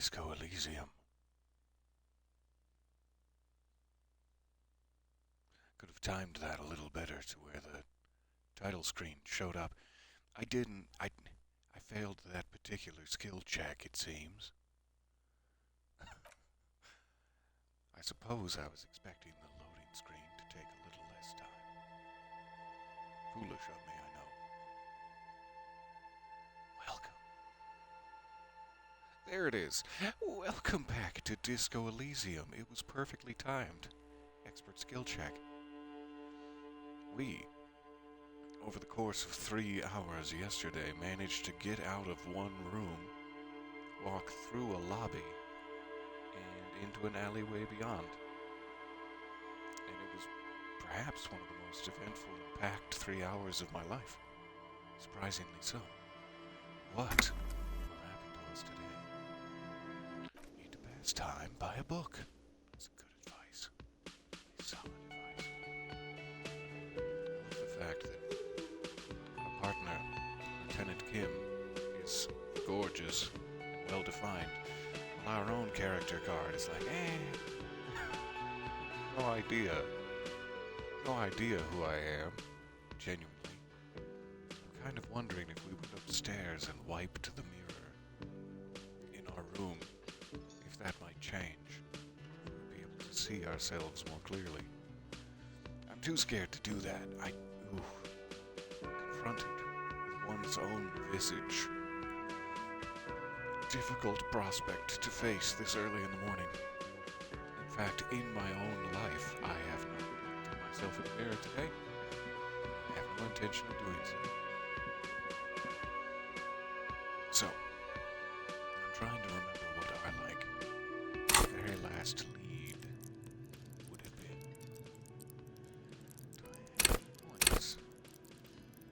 Disco Elysium. Could have timed that a little better to where the title screen showed up. I didn't. I failed that particular skill check, it seems. I suppose I was expecting the loading screen to take a little less time. Foolish of me, I know. Welcome. There it is. Welcome back to Disco Elysium. It was perfectly timed. Expert skill check. We, over the course of 3 hours yesterday, managed to get out of one room, walk through a lobby, and into an alleyway beyond. And it was perhaps one of the most eventful and packed 3 hours of my life. Surprisingly so. What will happen to us today? Need to pass time by a book. That's good advice. Solid advice. I love the fact that our partner, Lieutenant Kim, is gorgeous and well-defined, while our own character card is like, no idea who I am, genuinely. I'm kind of wondering if we went upstairs and wiped the mirror in our room, if that might change, if we'd be able to see ourselves more clearly. I'm too scared to do that. Confronted with one's own visage. Difficult prospect to face this early in the morning. In fact, in my own life, I have not looked at myself in the mirror today. I have no intention of doing so. So, I'm trying to remember what our, very last lead would have been. Do I have any points?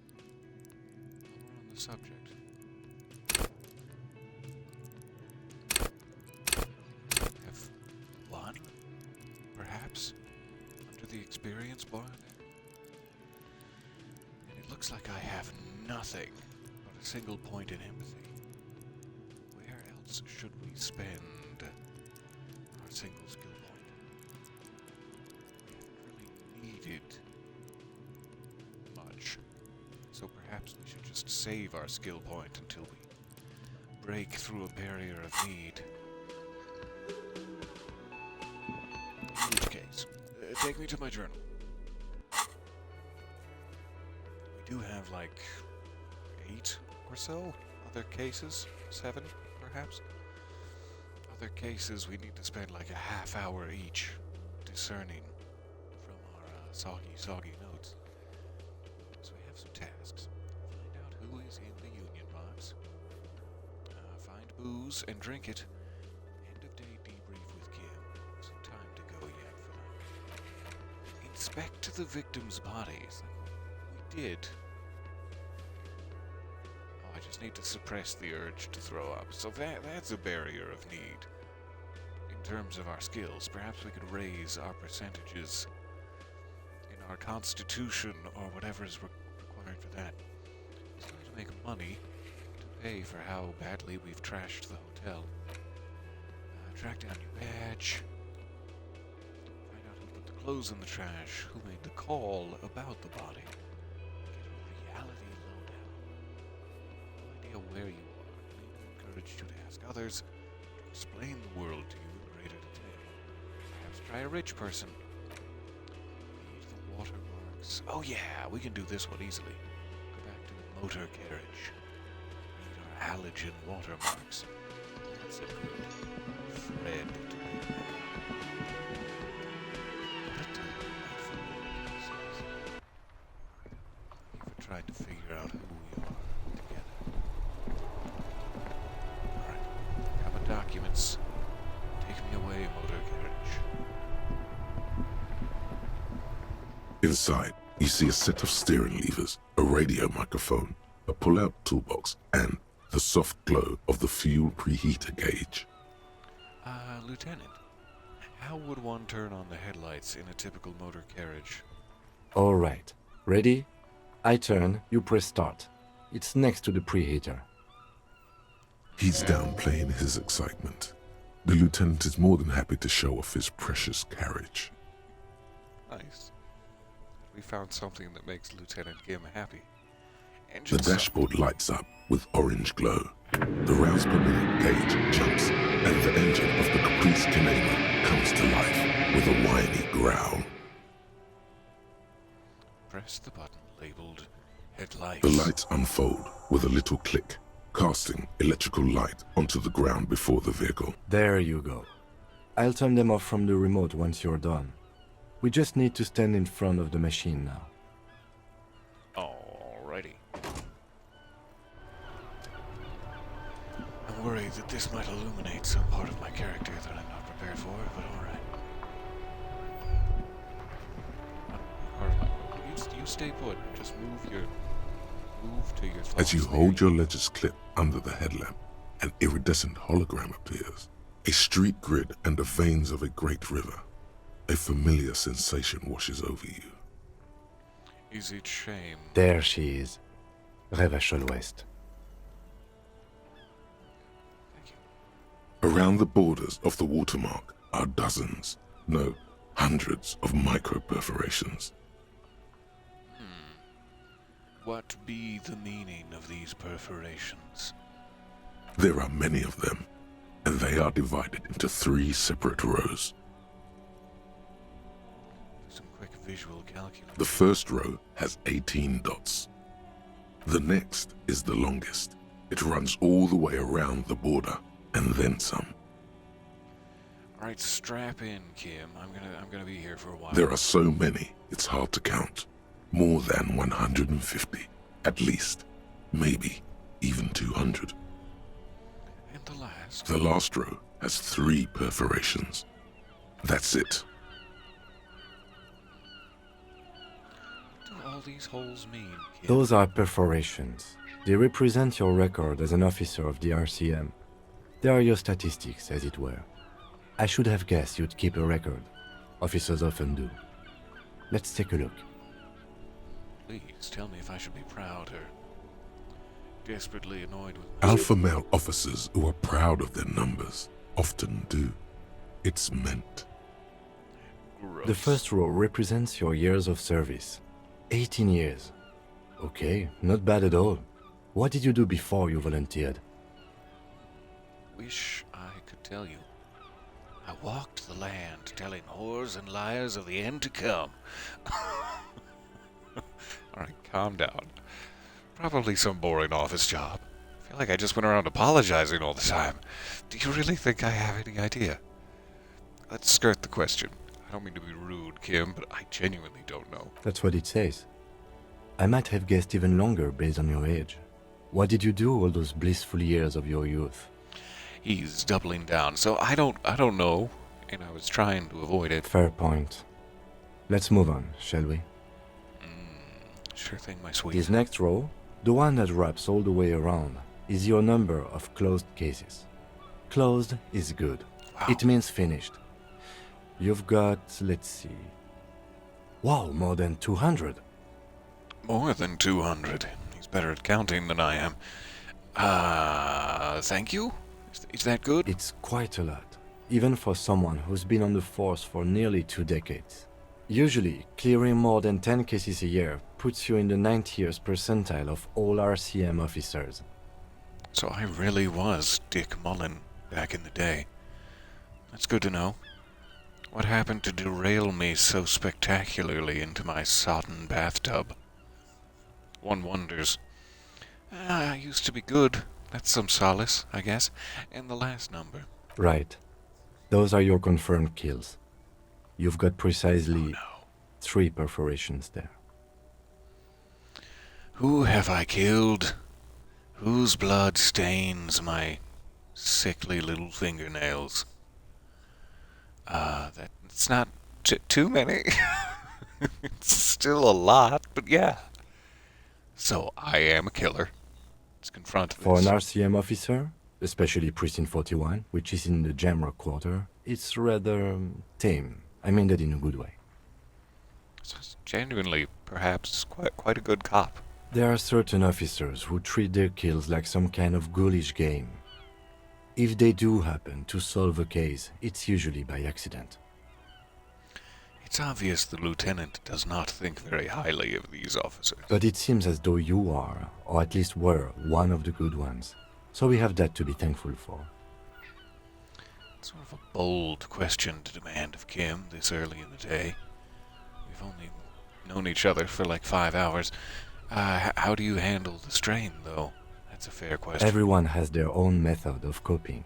While we're on the subject. Perhaps under the experience bar there. And it looks like I have nothing but a single point in empathy. Where else should we spend our single skill point? We haven't really needed much, so perhaps we should just save our skill point until we break through a barrier of need. In which case, take me to my journal. We do have like 8 or so other cases, 7 perhaps. Other cases we need to spend like a half hour each discerning from our soggy notes. So we have some tasks. Find out who is in the Union box. Find booze and drink it. End of day debrief with Kim. Some time to go yet for that. Inspect the victims' bodies. We did. Oh, I just need to suppress the urge to throw up. So that's a barrier of need. In terms of our skills, perhaps we could raise our percentages in our constitution or whatever is required for that. It's going to make money to pay for how badly we've trashed the hotel. Track down your badge. Find out who put the clothes in the trash, who made the call about the body. Get a reality lowdown. No idea where you are. Maybe encourage you to ask others to explain the world to you in greater detail. Perhaps try a rich person. Read the watermarks. Oh yeah, we can do this one easily. Go back to the motor carriage. Read our halogen watermarks. That's a good thread to make that. What a delightful world this is. Thank you for trying to figure out who we are together. Alright, got my documents. Take me away, motor carriage. Inside, you see a set of steering levers, a radio microphone, a pull-out toolbox, and the soft glow of the fuel preheater gauge. Lieutenant, how would one turn on the headlights in a typical motor carriage? All right. Ready? I turn, you press start. It's next to the preheater. He's downplaying his excitement. The lieutenant is more than happy to show off his precious carriage. Nice. We found something that makes Lieutenant Kim happy. The Engine sound. dashboard lights up with orange glow. The rounds per minute gauge jumps, and the engine of the Caprice Canema comes to life with a whiny growl. Press the button labeled headlights. The lights unfold with a little click, casting electrical light onto the ground before the vehicle. There you go. I'll turn them off from the remote once you're done. We just need to stand in front of the machine now. Alrighty. I'm worried that this might illuminate some part of my character that I'm not prepared for, but alright. You stay put. Just move to your thoughts. As you hold your ledger's clip under the headlamp, an iridescent hologram appears. A street grid and the veins of a great river. A familiar sensation washes over you. Is it shame? There she is. Rêve à l'ouest. Thank you. Around the borders of the watermark are dozens, no, hundreds of micro-perforations. What be the meaning of these perforations? There are many of them, and they are divided into 3 separate rows. Some quick visual calculation. The first row has 18 dots. The next is the longest. It runs all the way around the border, and then some. Alright, strap in, Kim. I'm gonna be here for a while. There are so many, it's hard to count. More than 150, at least. Maybe even 200. And the last. The last row has 3 perforations. That's it. What do all these holes mean, Kim? Those are perforations. They represent your record as an officer of the RCM. They are your statistics, as it were. I should have guessed you'd keep a record. Officers often do. Let's take a look. Please tell me if I should be proud or desperately annoyed with myself. Alpha male officers who are proud of their numbers often do. It's meant. Gross. The first row represents your years of service. 18 years. Okay, not bad at all. What did you do before you volunteered? Wish I could tell you. I walked the land telling whores and liars of the end to come. Alright, calm down. Probably some boring office job. I feel like I just went around apologizing all the time. Do you really think I have any idea? Let's skirt the question. I don't mean to be rude, Kim, but I genuinely don't know. That's what it says. I might have guessed even longer based on your age. What did you do all those blissful years of your youth? He's doubling down, so I don't know, and I was trying to avoid it. Fair point. Let's move on, shall we? Sure thing, my sweet. This next row, the one that wraps all the way around, is your number of closed cases. Closed is good. Wow. It means finished. You've got, let's see. Wow, more than 200. More than 200. He's better at counting than I am. Thank you? Is that good? It's quite a lot, even for someone who's been on the force for nearly 2 decades. Usually, clearing more than 10 cases a year puts you in the 90th percentile of all RCM officers. So I really was Dick Mullen back in the day. That's good to know. What happened to derail me so spectacularly into my sodden bathtub? One wonders. I used to be good. That's some solace, I guess. And the last number. Right. Those are your confirmed kills. You've got precisely No. 3 perforations there. Who have I killed? Whose blood stains my sickly little fingernails? That's not too many. It's still a lot, but yeah. So I am a killer. Let's confront For an this. RCM officer, especially Precinct 41, which is in the Jamrock quarter, it's rather tame. I mean that in a good way. It's genuinely, perhaps, quite a good cop. There are certain officers who treat their kills like some kind of ghoulish game. If they do happen to solve a case, it's usually by accident. It's obvious the lieutenant does not think very highly of these officers. But it seems as though you are, or at least were, one of the good ones. So we have that to be thankful for. It's sort of a bold question to demand of Kim this early in the day. We've only known each other for like 5 hours. How do you handle the strain, though? That's a fair question. Everyone has their own method of coping.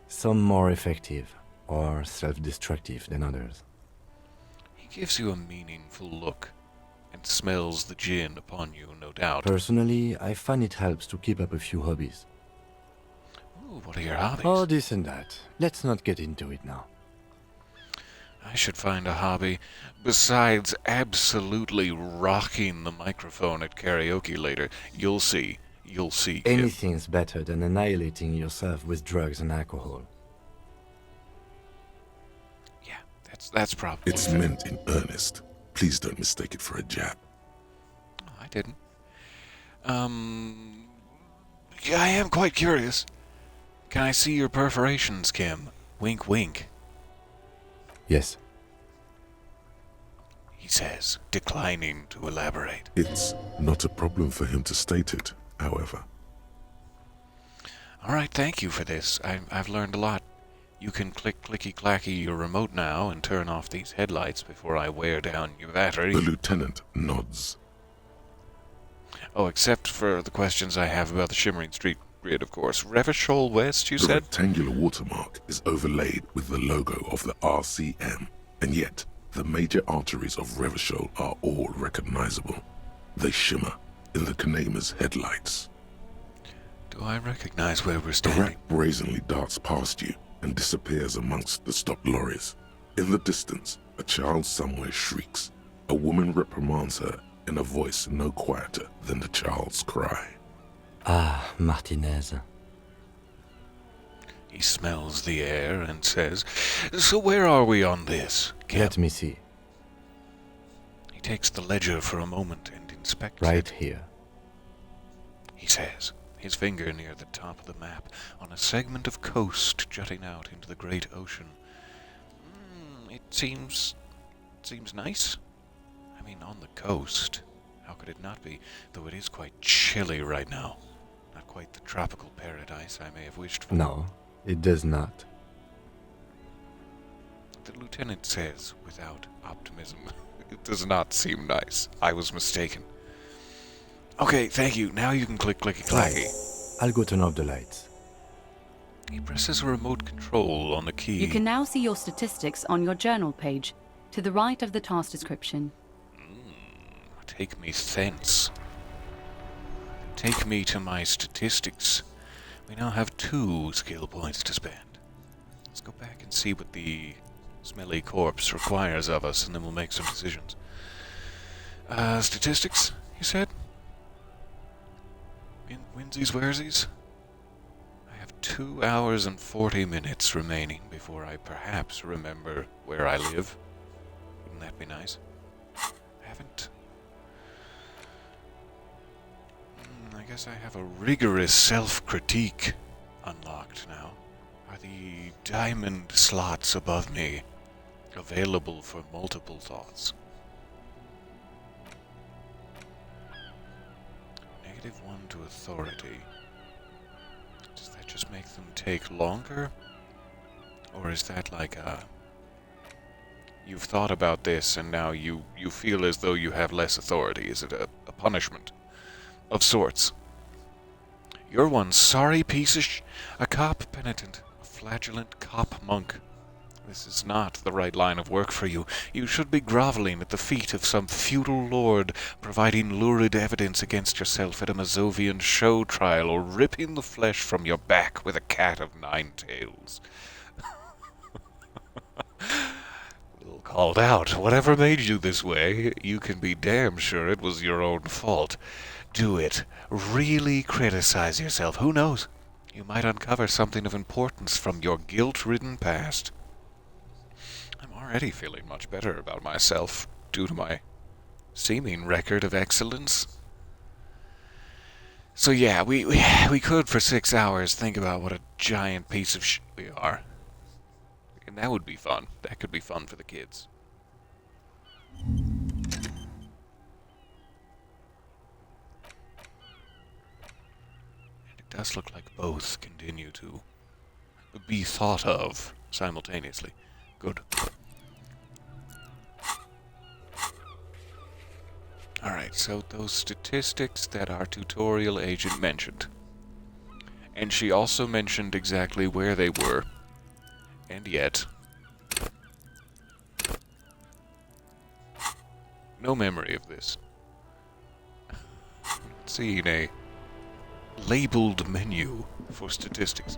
Some more effective, or self-destructive than others. He gives you a meaningful look, and smells the gin upon you, no doubt. Personally, I find it helps to keep up a few hobbies. Ooh, what are your hobbies? Oh, this and that. Let's not get into it now. I should find a hobby, besides absolutely rocking the microphone at karaoke later. You'll see. You'll see, Kim. Anything's better than annihilating yourself with drugs and alcohol. Yeah, that's probably It's fair. meant in earnest. Please don't mistake it for a jab. Oh, I didn't. Yeah, I am quite curious. Can I see your perforations, Kim? Wink, wink, Yes. he says, declining to elaborate. It's not a problem for him to state it, however. All right, thank you for this. I've learned a lot. You can click clicky-clacky your remote now and turn off these headlights before I wear down your battery. The lieutenant nods. Oh, except for the questions I have about the Shimmering Street grid, of course. Revachol West, you The said? rectangular watermark is overlaid with the logo of the RCM, and yet the major arteries of Revachol are all recognizable. They shimmer in the Kanema's headlights. Do I recognize where we're The standing? rat brazenly darts past you and disappears amongst the stopped lorries. In the distance, a child somewhere shrieks. A woman reprimands her in a voice no quieter than the child's cry. Ah, Martinez. He smells the air and says, "So where are we on this, Kim?" Let me see. He takes the ledger for a moment and inspects Right it. here. He says, his finger near the top of the map, on a segment of coast jutting out into the great ocean. It seems nice. I mean, on the coast. How could it not be? Though it is quite chilly right now. Not quite the tropical paradise I may have wished for. No, it does not. The lieutenant says, without optimism, "It does not seem nice. I was mistaken." Okay, thank you. Now you can click clicky-clacky. I'll go turn off the lights. He presses a remote control on the key. You can now see your statistics on your journal page, to the right of the task description. Take me thence. Take me to my statistics. We now have 2 skill points to spend. Let's go back and see what the smelly corpse requires of us, and then we'll make some decisions. Statistics, you said? In Winsies Wearsies? I have 2 hours and 40 minutes remaining before I perhaps remember where I live. Wouldn't that be nice? I haven't... I guess I have a rigorous self-critique unlocked now. Are the diamond slots above me available for multiple thoughts? -1 to authority. Does that just make them take longer? Or is that like a... You've thought about this and now you feel as though you have less authority? Is it a punishment of sorts? You're one sorry piece of a cop penitent, a flagellant cop monk. This is not the right line of work for you. You should be groveling at the feet of some feudal lord, providing lurid evidence against yourself at a Mazovian show trial, or ripping the flesh from your back with a cat of 9 tails. Little called out. Whatever made you this way, you can be damn sure it was your own fault. Do it. Really criticize yourself. Who knows? You might uncover something of importance from your guilt-ridden past. I'm already feeling much better about myself due to my seeming record of excellence. So yeah, we could for 6 hours think about what a giant piece of shit we are. And that would be fun. That could be fun for the kids. And it does look like both continue to be thought of simultaneously. Good. Alright, so those statistics that our tutorial agent mentioned. And she also mentioned exactly where they were. And yet, no memory of this. Seeing a labeled menu for statistics.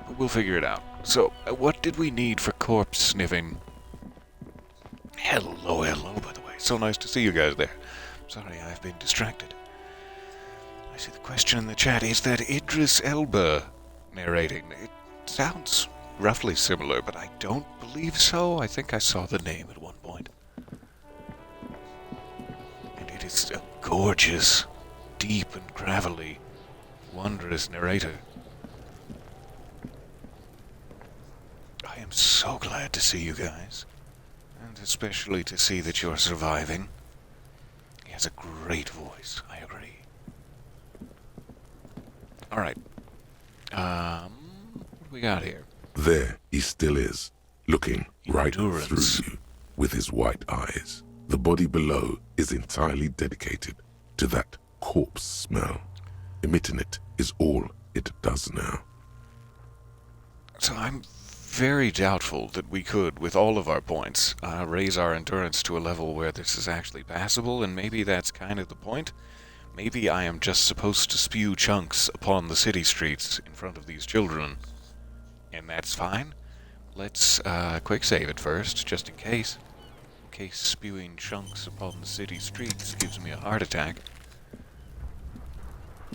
But we'll figure it out. So, what did we need for corpse sniffing? Hello, by the way. So nice to see you guys there. Sorry, I've been distracted. I see the question in the chat. Is that Idris Elba narrating? It sounds roughly similar, but I don't believe so. I think I saw the name at one point. And it is a gorgeous, deep and gravelly, wondrous narrator. I am so glad to see you guys. And especially to see that you're surviving. He has a great voice, I agree. Alright. What do we got here? There he still is, looking right Endurance. through you with his white eyes. The body below is entirely dedicated to that corpse smell. Emitting it is all it does now. So I'm very doubtful that we could, with all of our points, raise our endurance to a level where this is actually passable, and maybe that's kind of the point. Maybe I am just supposed to spew chunks upon the city streets in front of these children, and that's fine. Let's quick save it first, just in case. In case spewing chunks upon the city streets gives me a heart attack.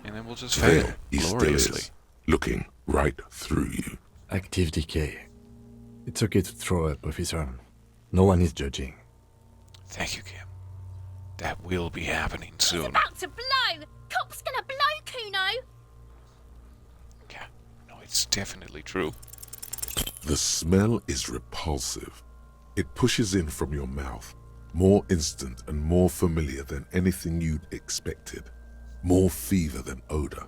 And then we'll just fail There he still gloriously. is, looking right through you. Active decay. It's okay to throw up, officer. No one is judging. Thank you, Kim. That will be happening soon. About to blow! Cop's gonna blow, Kuno! Yeah, no, it's definitely true. The smell is repulsive. It pushes in from your mouth, more instant and more familiar than anything you'd expected. More fever than odor.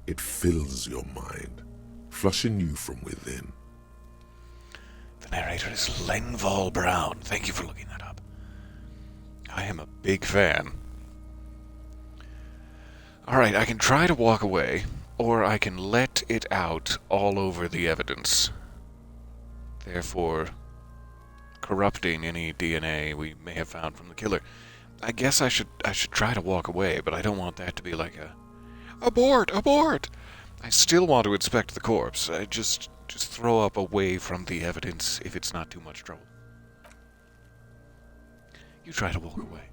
It fills your mind, flushing you from within. The narrator is Lengval Brown. Thank you for looking that up. I am a big fan. Alright, I can try to walk away, or I can let it out all over the evidence. Therefore, corrupting any DNA we may have found from the killer. I guess I should try to walk away, but I don't want that to be like a abort, abort. I still want to inspect the corpse. I just throw up away from the evidence if it's not too much trouble. You try to walk away.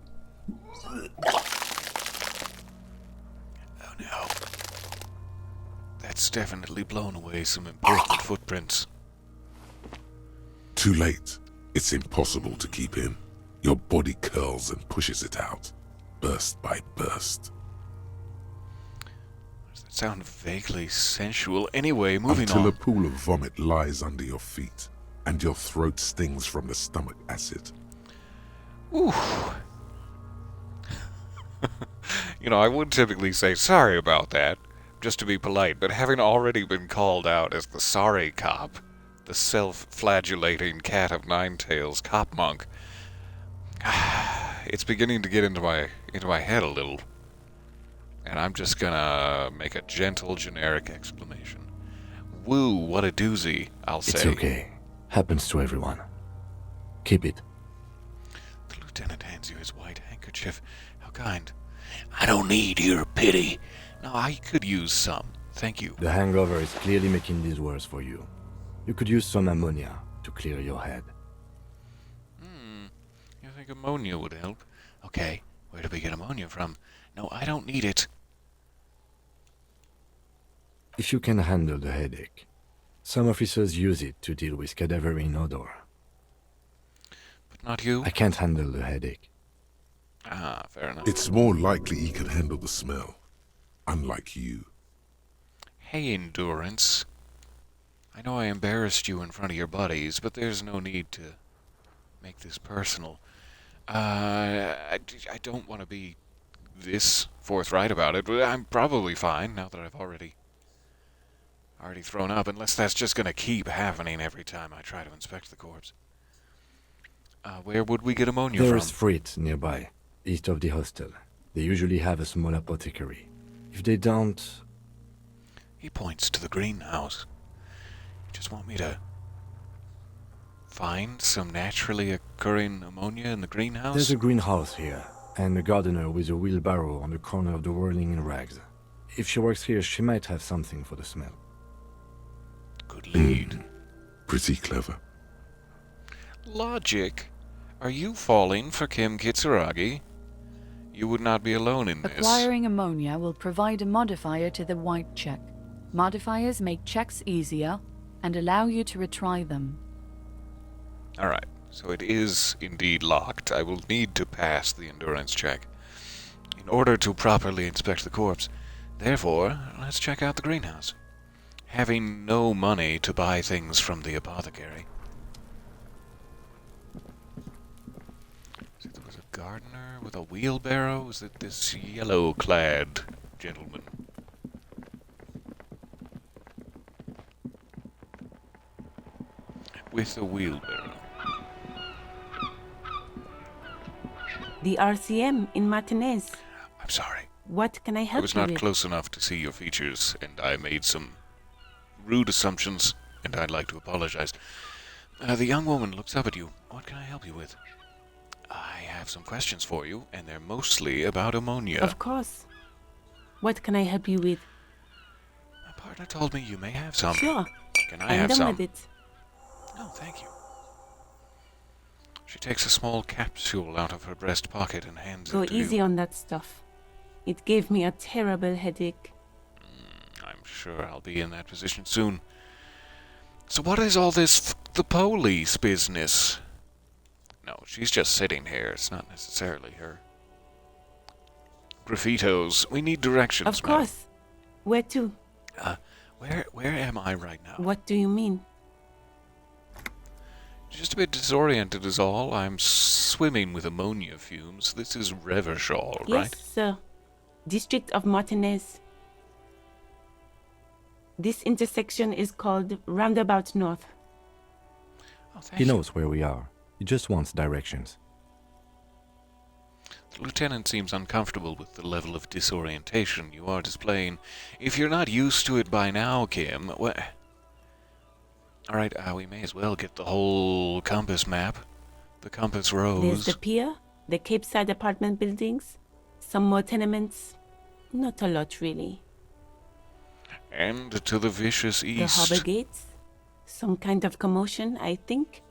Oh no. That's definitely blown away some important footprints. Too late. It's impossible to keep in. Your body curls and pushes it out, burst by burst. Does that sound vaguely sensual? Anyway, moving Until on. a pool of vomit lies under your feet, and your throat stings from the stomach acid. Ooh. You know, I would typically say sorry about that, just to be polite, but having already been called out as the sorry cop, the self-flagellating cat of nine tails cop monk, it's beginning to get into my head a little. And I'm just gonna make a gentle, generic exclamation. Woo, what a doozy, I'll say. It's okay. Happens to everyone. Keep it. The lieutenant hands you his white handkerchief. How kind. I don't need your pity. No, I could use some. Thank you. The hangover is clearly making this worse for you. You could use some ammonia to clear your head. You think ammonia would help? Okay, where do we get ammonia from? No, I don't need it. If you can handle the headache, some officers use it to deal with cadaverine odor. But not you? I can't handle the headache. Ah, fair enough. It's more likely he can handle the smell. unlike you. Hey, Endurance. I know I embarrassed you in front of your buddies, but there's no need to make this personal. I don't want to be this forthright about it, but I'm probably fine now that I've already thrown up, unless that's just going to keep happening every time I try to inspect the corpse. Where would we get ammonia from? There's Frit nearby, east of the hostel. They usually have a small apothecary. If they don't... He points to the greenhouse. You just want me to find some naturally occurring ammonia in the greenhouse? There's a greenhouse here, and a gardener with a wheelbarrow on the corner of the whirling in rags. If she works here, she might have something for the smell. Good lead. Pretty clever. Logic? Are you falling for Kim Kitsuragi? You would not be alone in this. Acquiring ammonia will provide a modifier to the white check. Modifiers make checks easier and allow you to retry them. Alright, so it is indeed locked. I will need to pass the endurance check in order to properly inspect the corpse. Therefore, let's check out the greenhouse. Having no money to buy things from the apothecary. So there was a gardener with a wheelbarrow? Was it this yellow-clad gentleman? With a wheelbarrow. The RCM in Martinez. I'm sorry. What can I I help was you not with? close enough to see your features, and I made some rude assumptions, and I'd like to apologize. The young woman looks up at you. What can I help you with? I have some questions for you, and they're mostly about ammonia. Of course. What can I help you with? My partner told me you may have some. Sure. Can I I'm have done some? with it. No, thank you. She takes a small capsule out of her breast pocket and hands Go it to easy you. on that stuff. It gave me a terrible headache. I'm sure I'll be in that position soon. So what is all this the police business? No, she's just sitting here. It's not necessarily her. Graffitos, we need directions, Of course. Where to? Where am I right now? What do you mean? Just a bit disoriented is all. I'm swimming with ammonia fumes. This is Revershaw, right? Yes, sir. District of Martinez. This intersection is called Roundabout North. Oh, thank He you. knows where we are. He just wants directions. The lieutenant seems uncomfortable with the level of disorientation you are displaying. If you're not used to it by now, Kim, what... Alright, we may as well get the whole compass map. The compass rose. There's the pier, the Cape Side apartment buildings, some more tenements. Not a lot, really. And to the vicious The east. harbor gates. Some kind of commotion, I think.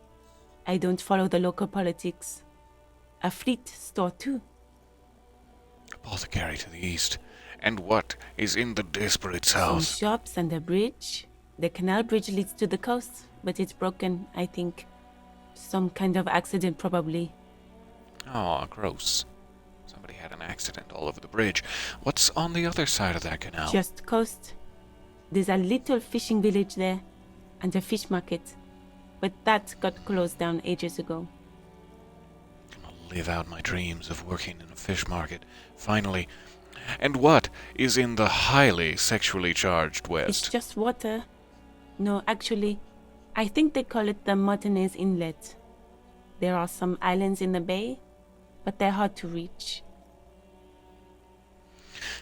I don't follow the local politics. A fleet store, too. Apothecary to the east. And what is in the desperate Some south? shops and a bridge. The canal bridge leads to the coast, but it's broken, I think. Some kind of accident, probably. Aw, gross. Somebody had an accident all over the bridge. What's on the other side of that canal? Just coast. There's a little fishing village there, and a fish market. But that got closed down ages ago. Gonna live out my dreams of working in a fish market. Finally. And what is in the highly sexually charged It's west? just water. No, actually, I think they call it the Martinez Inlet. There are some islands in the bay, but they're hard to reach.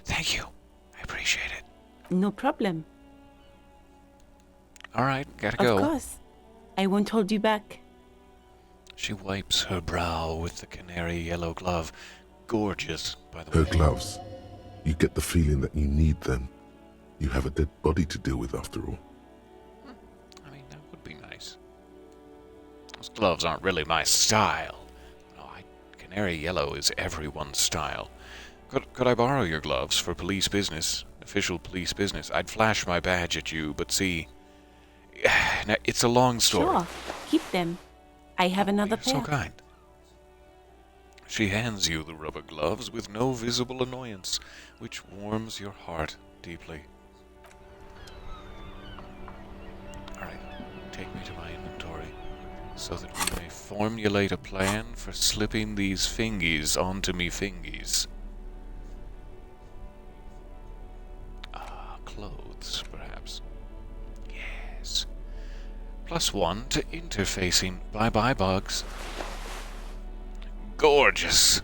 Thank you. I appreciate it. No problem. Alright, gotta go. Of course. I won't hold you back. She wipes her brow with the canary yellow glove. Gorgeous, by the Her way. gloves. You get the feeling that you need them. You have a dead body to deal with after all. I mean, that would be nice. Those gloves aren't really my style. No, canary yellow is everyone's style. Could I borrow your gloves for police business? Official police business. I'd flash my badge at you, but see... Now, it's a long story. Sure. Keep them. I have another You're pair. so kind. She hands you the rubber gloves with no visible annoyance, which warms your heart deeply. Alright, take me to my inventory, so that we may formulate a plan for slipping these fingies onto me fingies. Clothes, perhaps. Yes. +1 to interfacing. Bye-bye, bugs. Gorgeous.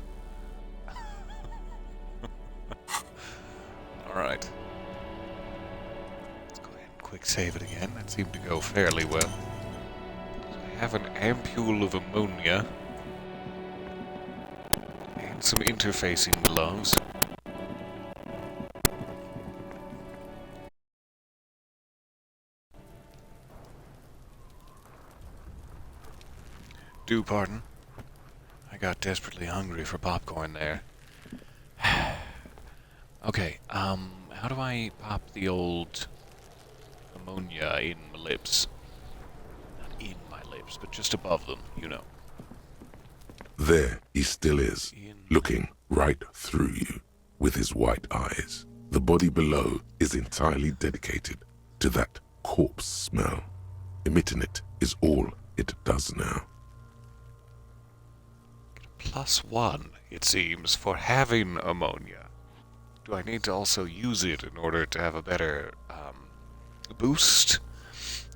Alright. Let's go ahead and quick save it again. That seemed to go fairly well. So I have an ampule of ammonia. And some interfacing gloves. Do pardon. I got desperately hungry for popcorn there. Okay, how do I pop the old ammonia in my lips? Not in my lips, but just above them, you know. There he still is, In... looking right through you with his white eyes. The body below is entirely dedicated to that corpse smell. Emitting it is all it does now. +1, it seems, for having ammonia. Do I need to also use it in order to have a better, boost?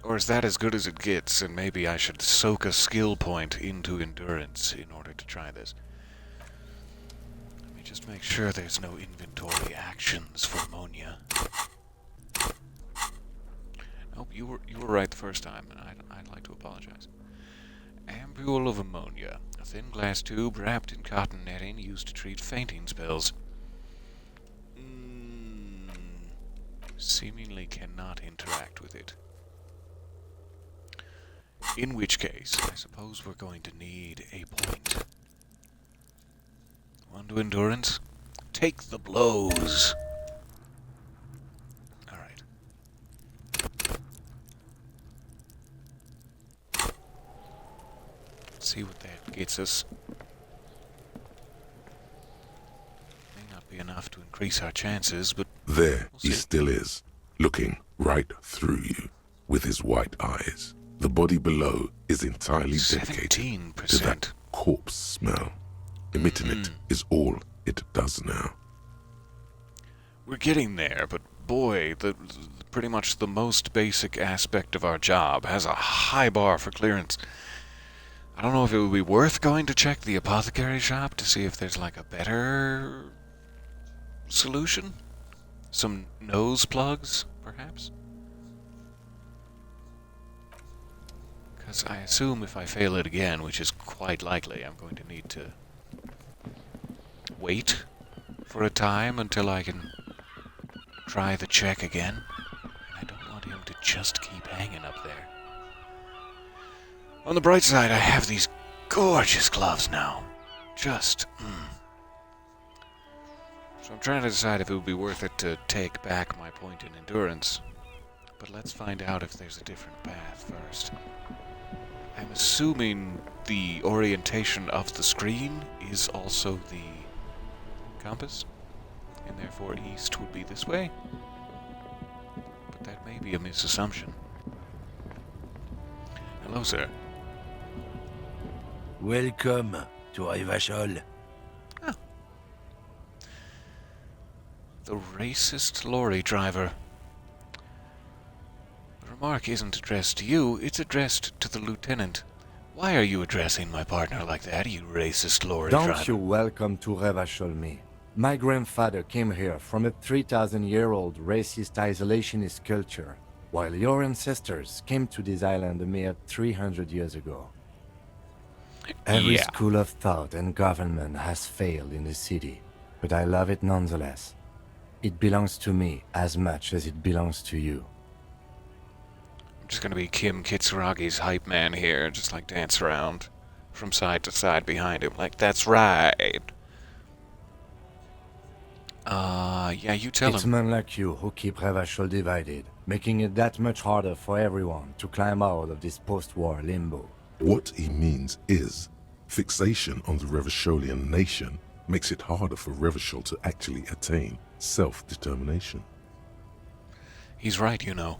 Or is that as good as it gets, and maybe I should soak a skill point into endurance in order to try this? Let me just make sure there's no inventory actions for ammonia. Nope, you were right the first time, and I'd like to apologize. Ampule of ammonia. A thin glass tube wrapped in cotton netting used to treat fainting spells. Seemingly cannot interact with it. In which case, I suppose we're going to need a point. 1 to endurance. Take the blows! Alright. See what that gets us. May not be enough to increase our chances, but There we'll he see. still is, looking right through you with his white eyes. The body below is entirely dedicated to that 17%. corpse smell. Emitting it is all it does now. We're getting there, but boy, pretty much the most basic aspect of our job has a high bar for clearance. I don't know if it would be worth going to check the apothecary shop to see if there's like a better solution? Some nose plugs, perhaps? Because I assume if I fail it again, which is quite likely, I'm going to need to wait for a time until I can try the check again. And I don't want him to just keep hanging up there. On the bright side, I have these gorgeous gloves now. Just, So I'm trying to decide if it would be worth it to take back my point in endurance. But let's find out if there's a different path first. I'm assuming the orientation of the screen is also the compass, and therefore east would be this way. But that may be a misassumption. Hello, sir. Welcome to Rivachol. The racist lorry driver. The remark isn't addressed to you, it's addressed to the lieutenant. Why are you addressing my partner like that, you racist lorry driver? Don't you welcome to Revachol me. My grandfather came here from a 3,000-year-old racist isolationist culture, while your ancestors came to this island a mere 300 years ago. Every Yeah. school of thought and government has failed in the city, but I love it nonetheless. It belongs to me as much as it belongs to you. I'm just gonna be Kim Kitsuragi's hype man here, just like dance around from side to side behind him, like, that's right. Yeah, you tell It's him. men like you who keep Revachol divided, making it that much harder for everyone to climb out of this post-war limbo. What he means is, Fixation on the Revacholian nation makes it harder for Revachol to actually attain self-determination. He's right, you know.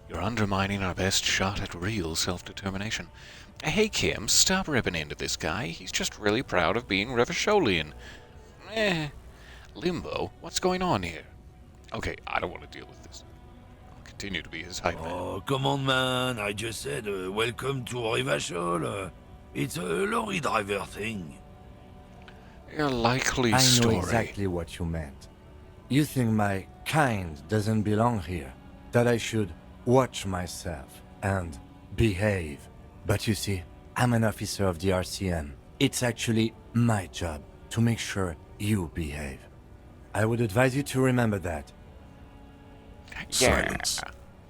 You're undermining our best shot at real self-determination. Hey, Kim, stop ripping into this guy. He's just really proud of being Revacholian. Limbo, what's going on here? Okay, I don't want to deal with this. I'll continue to be his hype man. Oh, come on, man. I just said welcome to Rivachol. It's a lorry driver thing. A likely I know story. exactly what you meant. You think my kind doesn't belong here, that I should watch myself and behave. But you see, I'm an officer of the RCM. It's actually my job to make sure you behave. I would advise you to remember that. Silence.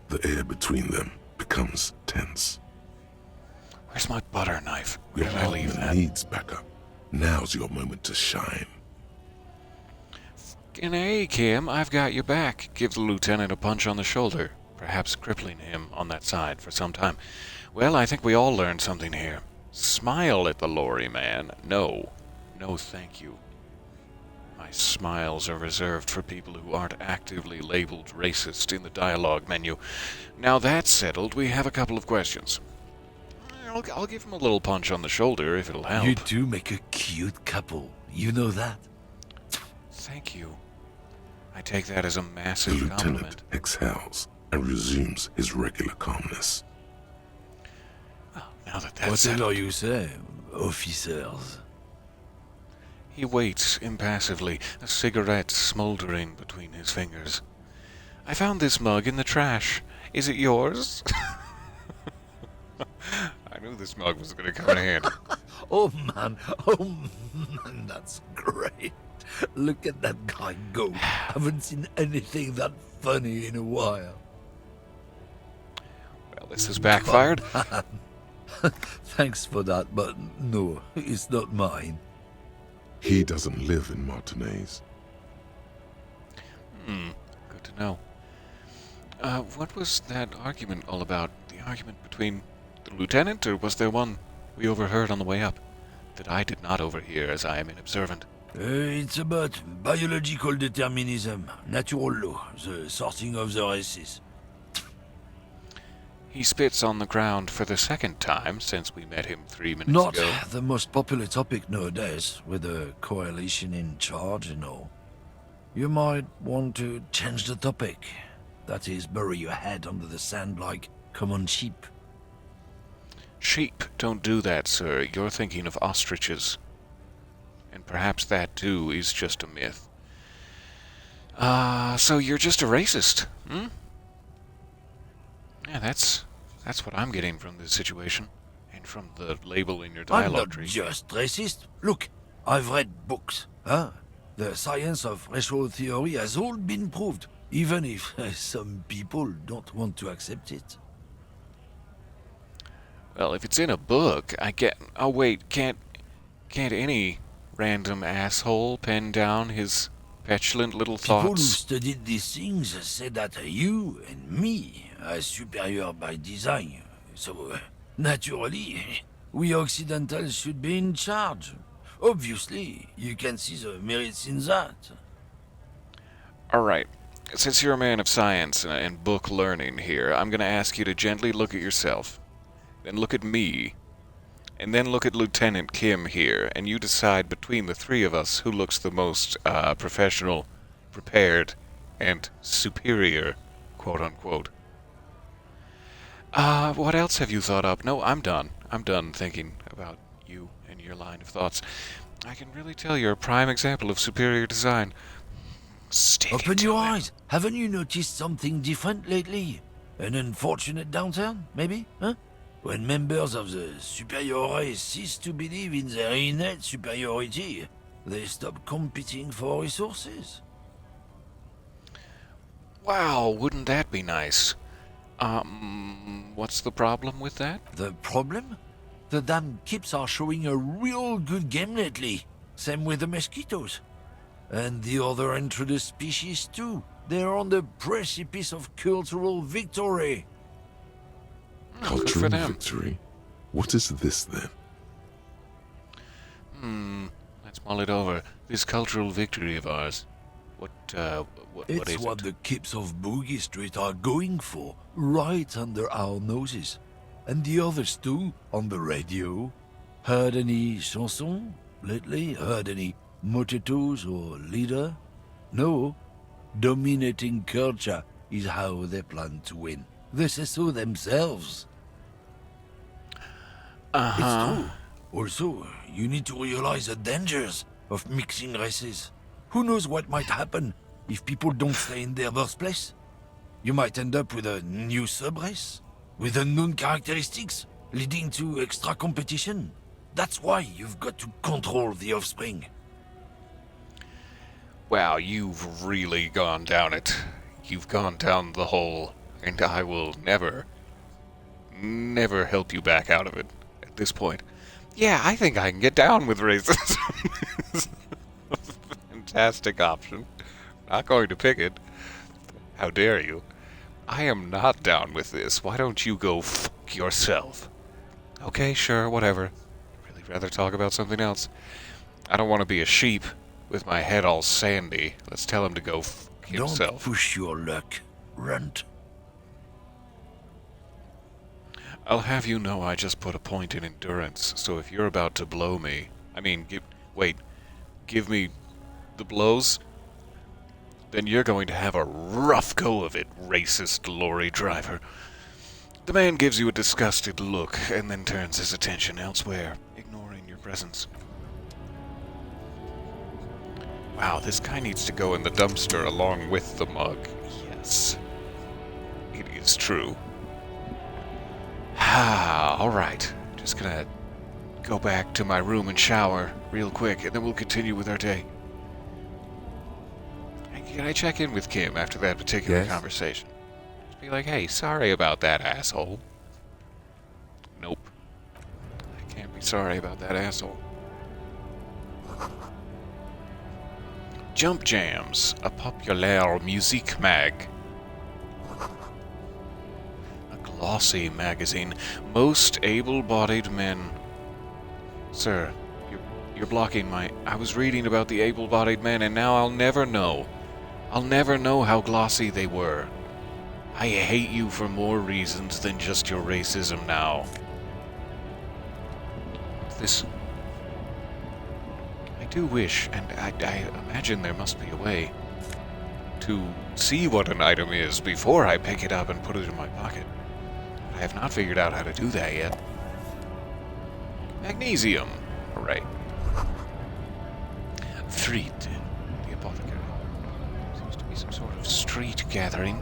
The air between them becomes tense. Where's my butter knife? Where Your did I leave partner that? needs backup. Now's your moment to shine. And hey, Kim, I've got your back. Give the lieutenant a punch on the shoulder, perhaps crippling him on that side for some time. Well, I think we all learned something here. Smile at the lorry man. No. No, thank you. My smiles are reserved for people who aren't actively labeled racist in the dialogue menu. Now that's settled, we have a couple of questions. I'll give him a little punch on the shoulder if it'll help. You two make a cute couple. You know that? Thank you. I take that as a The massive lieutenant compliment. exhales and resumes his regular calmness. Well, now that that's Whatever settled, you say, officers. he waits impassively, a cigarette smoldering between his fingers. I found this mug in the trash. Is it yours? I knew this mug was going to come in handy. Oh man, that's great. Look at that guy go. Haven't seen anything that funny in a while. Well, this has backfired. Thanks for that, but no, it's not mine. He doesn't live in Martinez. Good to know. What was that argument all about? The argument between the lieutenant, or was there one we overheard on the way up that I did not overhear as I am inobservant? It's about biological determinism, natural law, the sorting of the races. He spits on the ground for the second time since we met him 3 minutes Not ago. the most popular topic nowadays, with the coalition in charge and all. You might want to change the topic. That is, bury your head under the sand like common sheep. Sheep don't do that, sir. You're thinking of ostriches. And perhaps that, too, is just a myth. So you're just a racist, hmm? Yeah, that's what I'm getting from this situation. And from the label in your I'm dialogue not tree. just racist. Look, I've read books. The science of racial theory has all been proved, even if some people don't want to accept it. Well, if it's in a book, I get... Oh, wait, can't any random asshole pen down his petulant little People who thoughts? studied these things say that you and me are superior by design. So, naturally, we Occidentals should be in charge. Obviously, you can see the merits in that. Alright, since you're a man of science and book learning here, I'm going to ask you to gently look at yourself, then look at me, and then look at Lieutenant Kim here, and you decide between the three of us who looks the most professional, prepared, and superior, quote-unquote. What else have you thought up? No, I'm done. I'm done thinking about you and your line of thoughts. I can really tell you're a prime example of superior design. Stick Open to your it. eyes. Haven't you noticed something different lately? An unfortunate downturn, maybe? Huh? When members of the superior race cease to believe in their innate superiority, they stop competing for resources. Wow, wouldn't that be nice? What's the problem with that? The problem? The damn kips are showing a real good game lately. Same with the mosquitoes. And the other introduced species too. They're on the precipice of cultural victory. Good for Cultural them. victory? What is this then? Let's mull it over. This cultural victory of ours. What It's is what it? the kips of Boogie Street are going for, right under our noses. And the others too, on the radio. Heard any chansons lately? Heard any motetos or leader? No. Dominating culture is how they plan to win. They say so themselves. It's true. Also, you need to realize the dangers of mixing races. Who knows what might happen if people don't stay in their birthplace? You might end up with a new sub-race, with unknown characteristics, leading to extra competition. That's why you've got to control the offspring. Wow, you've really gone down it. You've gone down the hole, and I will never help you back out of it at this point. Yeah, I think I can get down with racism. Fantastic option. Not going to pick it. How dare you? I am not down with this. Why don't you go fuck yourself? Okay, sure, whatever. I'd really rather talk about something else. I don't want to be a sheep with my head all sandy. Let's tell him to go fuck Don't himself. push your luck, runt. I'll have you know I just put a point in endurance, so if you're about to blow me... give me the blows? Then you're going to have a rough go of it, racist lorry driver. The man gives you a disgusted look, and then turns his attention elsewhere, ignoring your presence. Wow, this guy needs to go in the dumpster along with the mug. Yes. It is true. Alright. Just gonna go back to my room and shower real quick, and then we'll continue with our day. Can I check in with Kim after that particular Yes. conversation? Just be like, hey, sorry about that, asshole. Nope. I can't be sorry about that asshole. Jump Jams, a populaire musique mag. A glossy magazine. Most able-bodied men. Sir, you're blocking my... I was reading about the able-bodied men, and now I'll never know. I'll never know how glossy they were. I hate you for more reasons than just your racism now. This... I do wish, and I imagine there must be a way, to see what an item is before I pick it up and put it in my pocket. I have not figured out how to do that yet. Magnesium. Alright. Fried. The apothecary. Seems to be some sort of street gathering.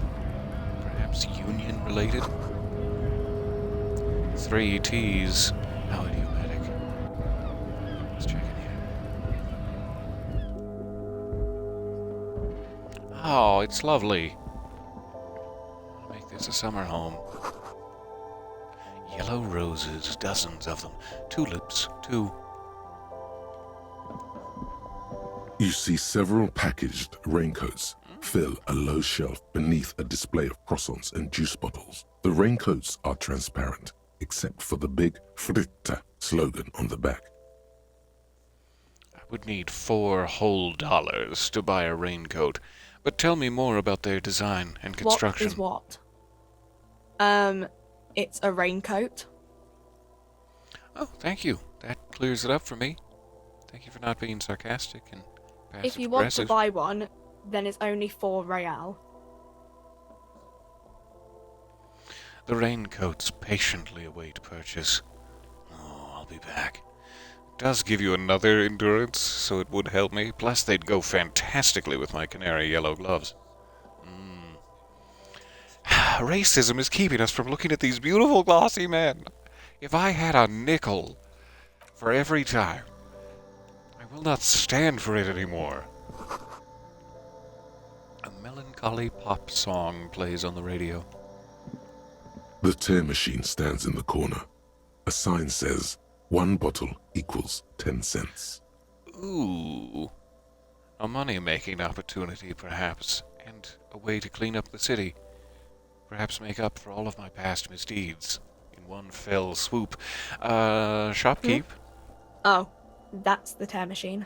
Perhaps union related. 3 T's. How idiomatic. Let's check in here. Oh, it's lovely. I'll make this a summer home. Yellow roses, dozens of them. Tulips, too. You see several packaged raincoats fill a low shelf beneath a display of croissants and juice bottles. The raincoats are transparent, except for the big Fritta slogan on the back. I would need $4 whole to buy a raincoat, but tell me more about their design and construction. What is what? It's a raincoat. Oh, thank you. That clears it up for me. Thank you for not being sarcastic and If you want to passive-aggressive. buy one, then it's only 4 real. The raincoats patiently await purchase. Oh, I'll be back. It does give you another endurance, so it would help me. Plus, they'd go fantastically with my canary yellow gloves. Racism is keeping us from looking at these beautiful glossy men. If I had a nickel for every time, I will not stand for it anymore. A melancholy pop song plays on the radio. The tear machine stands in the corner. A sign says, 1 bottle equals 10 cents. Ooh. A money-making opportunity, perhaps, and a way to clean up the city. Perhaps make up for all of my past misdeeds in one fell swoop. Shopkeep? Oh, That's the tear machine.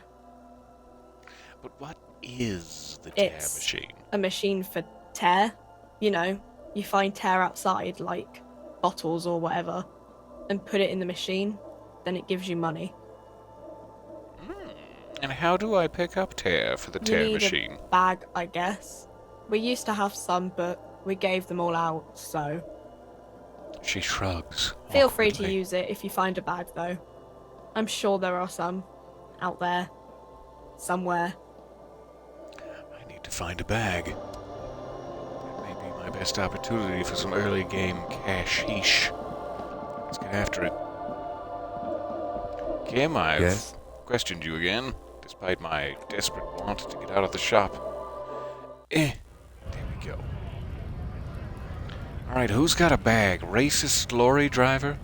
But what is the tear It's machine? a machine for tear. You know, you find tear outside, like bottles or whatever, and put it in the machine, then it gives you money. And how do I pick up tear for the You tear need machine? a bag, I guess. We used to have some, but we gave them all out, so... She shrugs. Feel free to awkwardly. use it if you find a bag, though. I'm sure there are some out there. Somewhere. I need to find a bag. That may be my best opportunity for some early game cash-ish. Let's get after it. Kim, I've Yes? questioned you again, despite my desperate want to get out of the shop. There we go. Alright, who's got a bag? Racist lorry driver?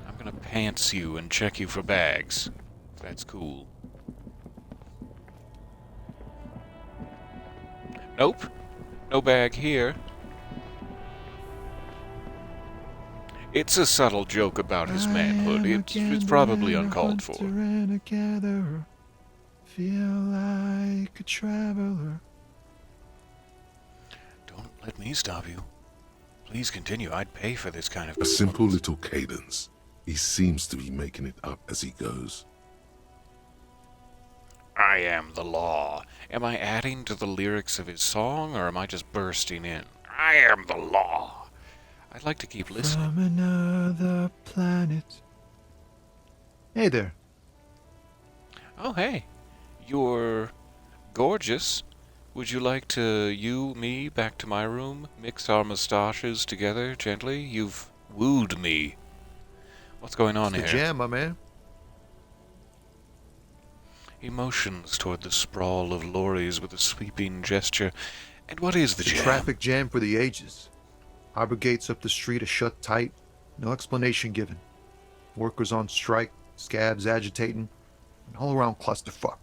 I'm gonna pants you and check you for bags. If that's cool. Nope. No bag here. It's a subtle joke about his manhood. It's probably uncalled for. And a gatherer, feel like a traveler. Don't let me stop you. Please continue. I'd pay for this kind of... A simple little cadence. He seems to be making it up as he goes. I am the law. Am I adding to the lyrics of his song, or am I just bursting in? I am the law. I'd like to keep listening. From another planet. Hey there. Oh, hey. You're gorgeous. Would you like to me back to my room? Mix our mustaches together gently? You've wooed me. What's going on It's the here? jam, my man. He motions toward the sprawl of lorries with a sweeping gesture. And what is the It's a jam? traffic jam for the ages. Harbor gates up the street are shut tight. No explanation given. Workers on strike, scabs agitating, an all-around clusterfuck.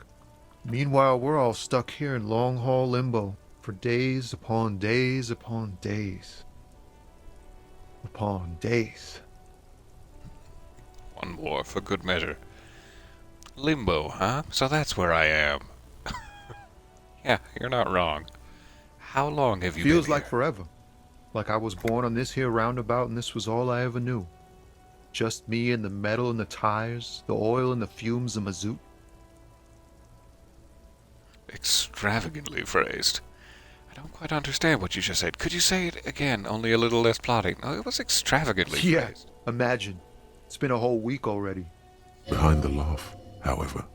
Meanwhile, we're all stuck here in long-haul limbo for days upon days upon days. Upon days. One more for good measure. Limbo, huh? So that's where I am. Yeah, you're not wrong. How long have you been Feels like here? forever. Like I was born on this here roundabout and this was all I ever knew. Just me and the metal and the tires, the oil and the fumes of mazout. Extravagantly phrased. I don't quite understand what you just said. Could you say it again, only a little less plotting? No, it was extravagantly Yeah, phrased. imagine. It's been a whole week already. Behind the laugh, however,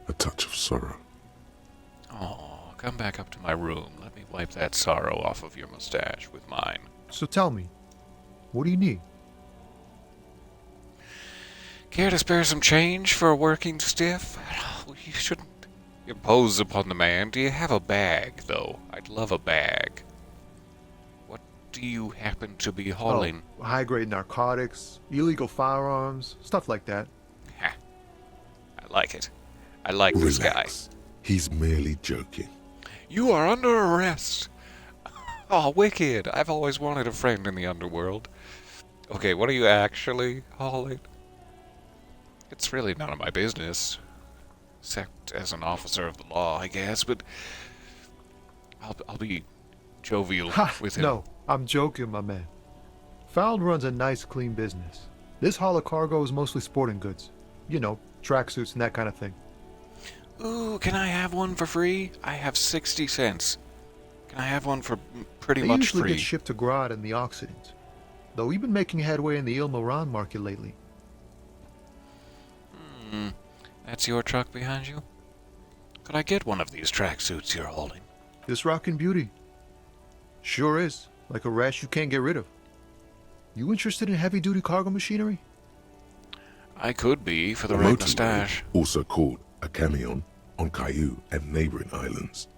a touch of sorrow. Oh, come back up to my room. Let me wipe that sorrow off of your mustache with mine. So tell me, what do you need? Care to spare some change for a working stiff? You shouldn't impose upon the man. Do you have a bag, though? I'd love a bag. What do you happen to be hauling? Oh, high-grade narcotics, illegal firearms, stuff like that. Ha. I like it. I like this guy. Relax. He's merely joking. You are under arrest. Oh, wicked. I've always wanted a friend in the underworld. Okay, what are you actually hauling? It's really none of my business. Except as an officer of the law, I guess, but I'll be jovial Ha! with him. No, I'm joking, my man. Found runs a nice, clean business. This haul of cargo is mostly sporting goods. You know, tracksuits and that kind of thing. Ooh, can I have one for free? I have 60 cents. Can I have one for pretty They much usually free? get shipped to Grodd and the Occident. Though we've been making headway in the Il Moran market lately. That's your truck behind you? Could I get one of these tracksuits you're holding? This rockin' beauty. Sure is. Like a rash you can't get rid of. You interested in heavy-duty cargo machinery? I could be for the A right motorway, mustache. also called a camion, on Caillou and neighboring islands.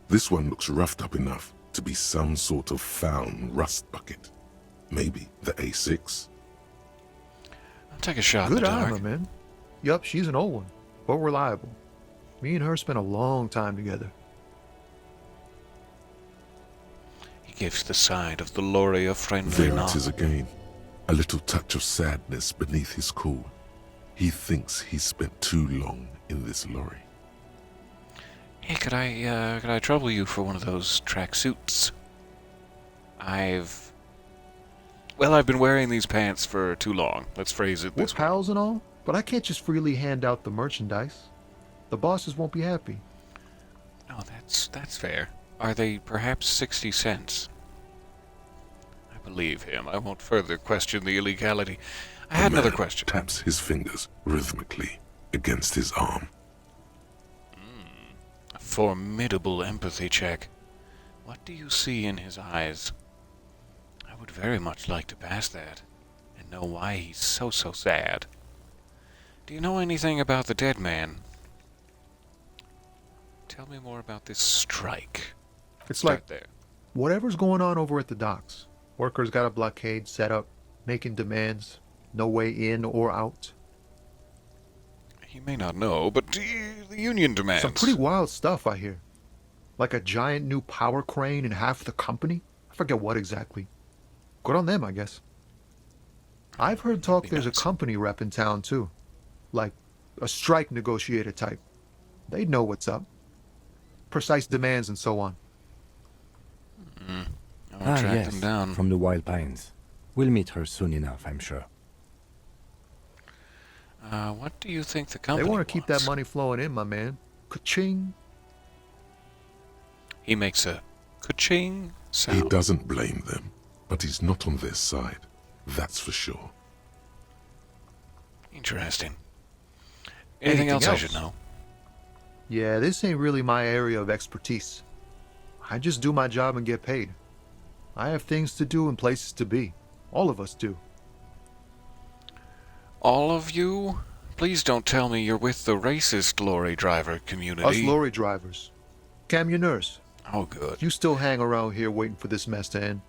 This one looks roughed up enough to be some sort of found rust bucket. Maybe the A6. I'll take a shot in Good the eye, dark. my man. Yup, she's an old one, but reliable. Me and her spent a long time together. He gives the side of the lorry a friendly There nod. it is again. A little touch of sadness beneath his cool. He thinks he's spent too long in this lorry. Hey, could I trouble you for one of those tracksuits? I've been wearing these pants for too long. Let's phrase it We're this way. pals and all, but I can't just freely hand out the merchandise. The bosses won't be happy. Oh, that's fair. Are they perhaps 60 cents? I believe him. I won't further question the illegality. I had another question. Taps his fingers rhythmically against his arm. A formidable empathy check. What do you see in his eyes? I would very much like to pass that and know why he's so sad. Do you know anything about the dead man? Tell me more about this strike. It's Start like there. whatever's going on over at the docks. Workers got a blockade set up, making demands. No way in or out. He may not know, but the union demands. Some pretty wild stuff, I hear. Like a giant new power crane in half the company? I forget what exactly. Good on them, I guess. I've heard talk there's a nuts. company rep in town, too. Like a strike negotiator type. They'd know what's up. Precise demands and so on. I'll track them down. from the Wild Pines. We'll meet her soon enough, I'm sure. What do you think the company They want to keep that wants? money flowing in, my man. Ka-ching. He makes a ka-ching sound. He doesn't blame them, but he's not on their side. That's for sure. Interesting. Anything else I should know? Yeah, this ain't really my area of expertise. I just do my job and get paid. I have things to do and places to be. All of us do. All of you? Please don't tell me you're with the racist lorry driver community. Us lorry drivers. Camionneurs. Oh, good. You still hang around here waiting for this mess to end.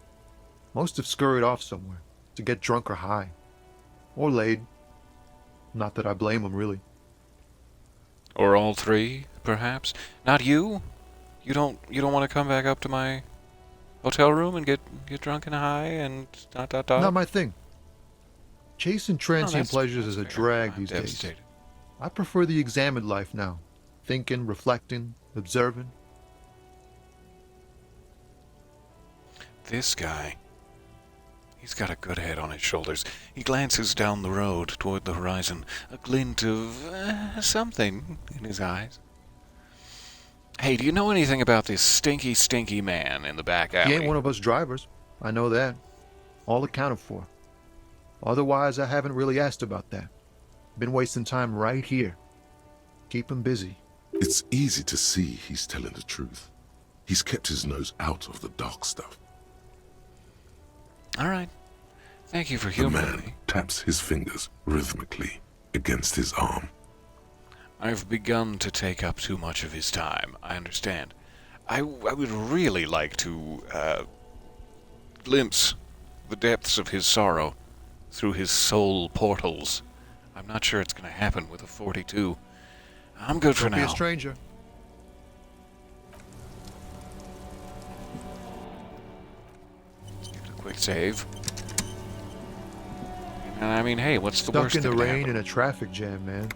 Most have scurried off somewhere to get drunk or high. Or laid. Not that I blame them, really. Or all three, perhaps? Not you? You don't want to come back up to my hotel room and get drunk and high and dot. Not my thing. Chasing transient that's- pleasures is a that's fair. drag I'm these days. devastated. I prefer the examined life now. Thinking, reflecting, observing. This guy, he's got a good head on his shoulders. He glances down the road toward the horizon, a glint of something in his eyes. Hey, do you know anything about this stinky man in the back alley? He ain't one of us drivers. I know that. All accounted for. Otherwise, I haven't really asked about that. Been wasting time right here. Keep him busy. It's easy to see he's telling the truth. He's kept his nose out of the dark stuff. All right. Thank you for The humoring man me. taps his fingers rhythmically against his arm. I've begun to take up too much of his time. I understand. I would really like to glimpse the depths of his sorrow through his soul portals. I'm not sure it's going to happen with a 42. I'm good for Don't be now. a stranger. Give it a quick save. And I mean, hey, what's the Stuck worst in the that could rain happen? in a traffic jam, man.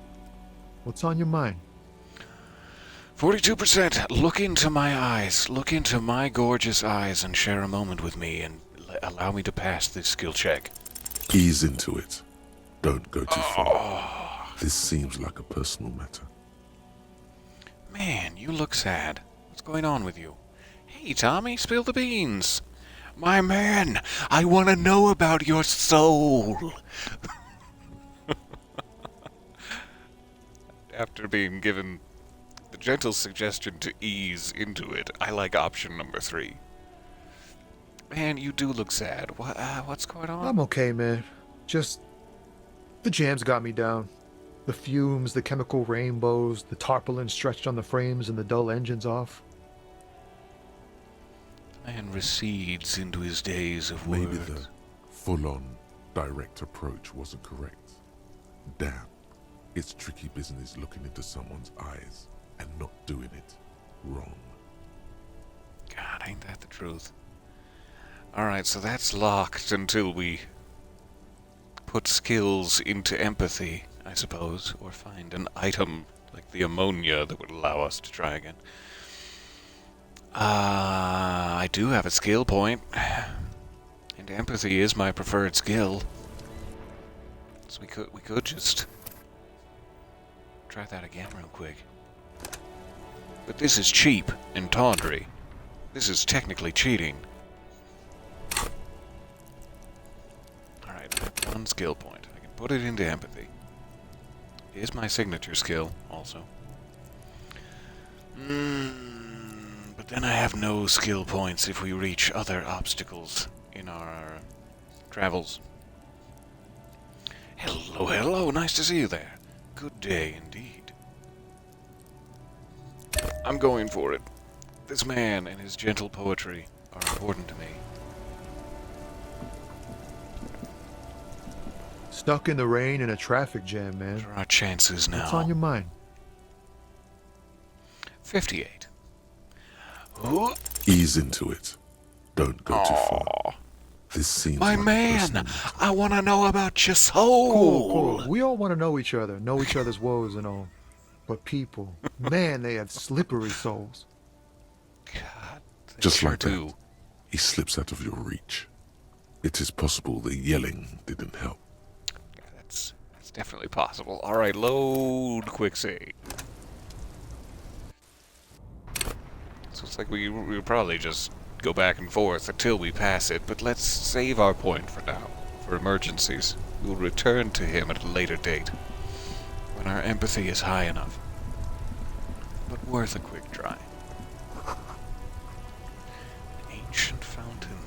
What's on your mind? 42%. Look into my eyes. Look into my gorgeous eyes and share a moment with me and allow me to pass this skill check. Ease into it. Don't go too far. This seems like a personal matter. Man, you look sad. What's going on with you? Hey, Tommy, spill the beans. My man, I want to know about your soul. After being given the gentle suggestion to ease into it, I like option number 3. Man, you do look sad. What's going on? I'm okay, man. Just the jams got me down. The fumes, the chemical rainbows, the tarpaulin stretched on the frames and the dull engines off. The man recedes into his days of Maybe words. the full-on direct approach wasn't correct. Damn, it's tricky business looking into someone's eyes and not doing it wrong. God, ain't that the truth? Alright, so that's locked until we put skills into empathy. I suppose, or find an item like the ammonia that would allow us to try again. I do have a skill point, and empathy is my preferred skill. So we could just try that again real quick. But this is cheap and tawdry. This is technically cheating. Alright, I have one skill point. I can put it into empathy. It is my signature skill, also. But then I have no skill points if we reach other obstacles in our travels. Hello, hello, nice to see you there. Good day indeed. I'm going for it. This man and his gentle poetry are important to me. Stuck in the rain in a traffic jam, man. What are our chances now? What's on your mind? 58. Ooh. Ease into it. Don't go too far. Aw. This seems My like a man, personal matter. I want to know about your soul. Cool. We all want to know each other's woes and all. But people, man, they have slippery souls. God, they Just sure like do. that, he slips out of your reach. It is possible the yelling didn't help. Yeah, that's definitely possible. All right, load quick save. So it's like we probably just go back and forth until we pass it, but let's save our point for now, for emergencies. We'll return to him at a later date, when our empathy is high enough. But worth a quick try. An ancient fountain.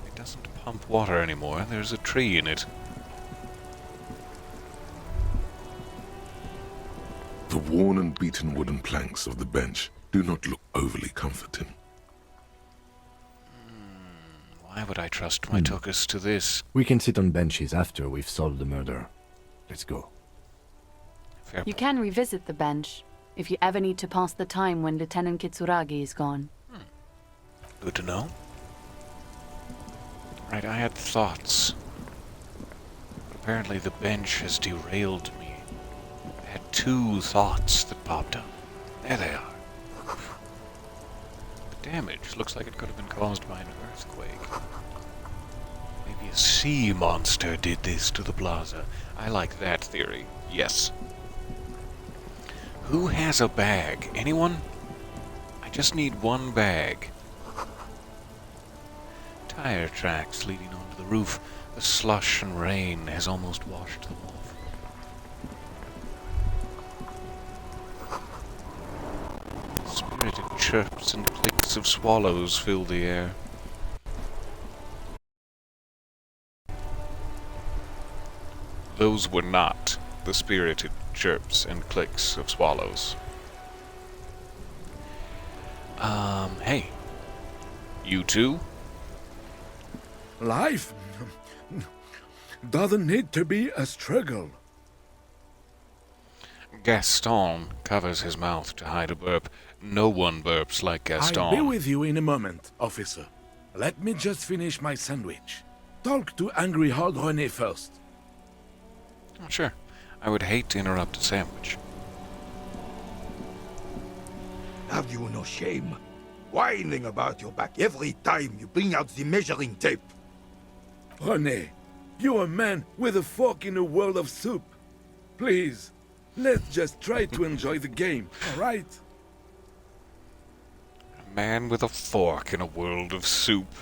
It doesn't pump water anymore. There's a tree in it. The worn and beaten wooden planks of the bench do not look overly comforting. Why would I trust my tuchus to this? We can sit on benches after we've solved the murder. Let's go. Fair You point. can revisit the bench if you ever need to pass the time when Lieutenant Kitsuragi is gone. Good to know. Right, I had thoughts. Apparently the bench has derailed me. I had two thoughts that popped up. There they are. The damage looks like it could have been caused by an earthquake. Maybe a sea monster did this to the plaza. I like that theory. Yes. Who has a bag? Anyone? I just need one bag. Tire tracks leading onto the roof. The slush and rain has almost washed them off. Spirited chirps and clicks of swallows fill the air. Those were not the spirited chirps and clicks of swallows. Hey. You too? Life doesn't need to be a struggle. Gaston covers his mouth to hide a burp. No one burps like Gaston. I'll be with you in a moment, officer. Let me just finish my sandwich. Talk to Angry Hog René first. Oh, sure. I would hate to interrupt a sandwich. Have you no shame? Whining about your back every time you bring out the measuring tape. René, you're a man with a fork in a world of soup. Please, let's just try to enjoy the game, alright? A man with a fork in a world of soup.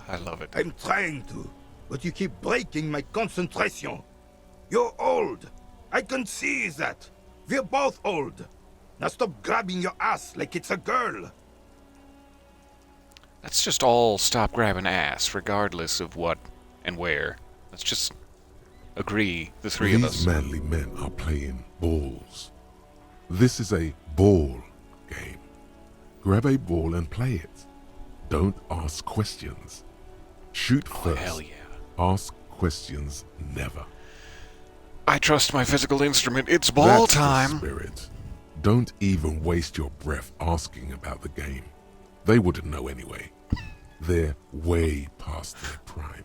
I love it. I'm trying to, but you keep breaking my concentration. You're old. I can see that. We're both old. Now stop grabbing your ass like it's a girl. Let's just all stop grabbing ass, regardless of what and where. Let's just agree, the three of us. These manly men are playing balls. This is a ball game. Grab a ball and play it. Don't ask questions. Shoot Oh, first. hell yeah. Ask questions never. I trust my physical instrument. It's ball That's the time. spirit. Don't even waste your breath asking about the game. They wouldn't know anyway. They're way past their prime.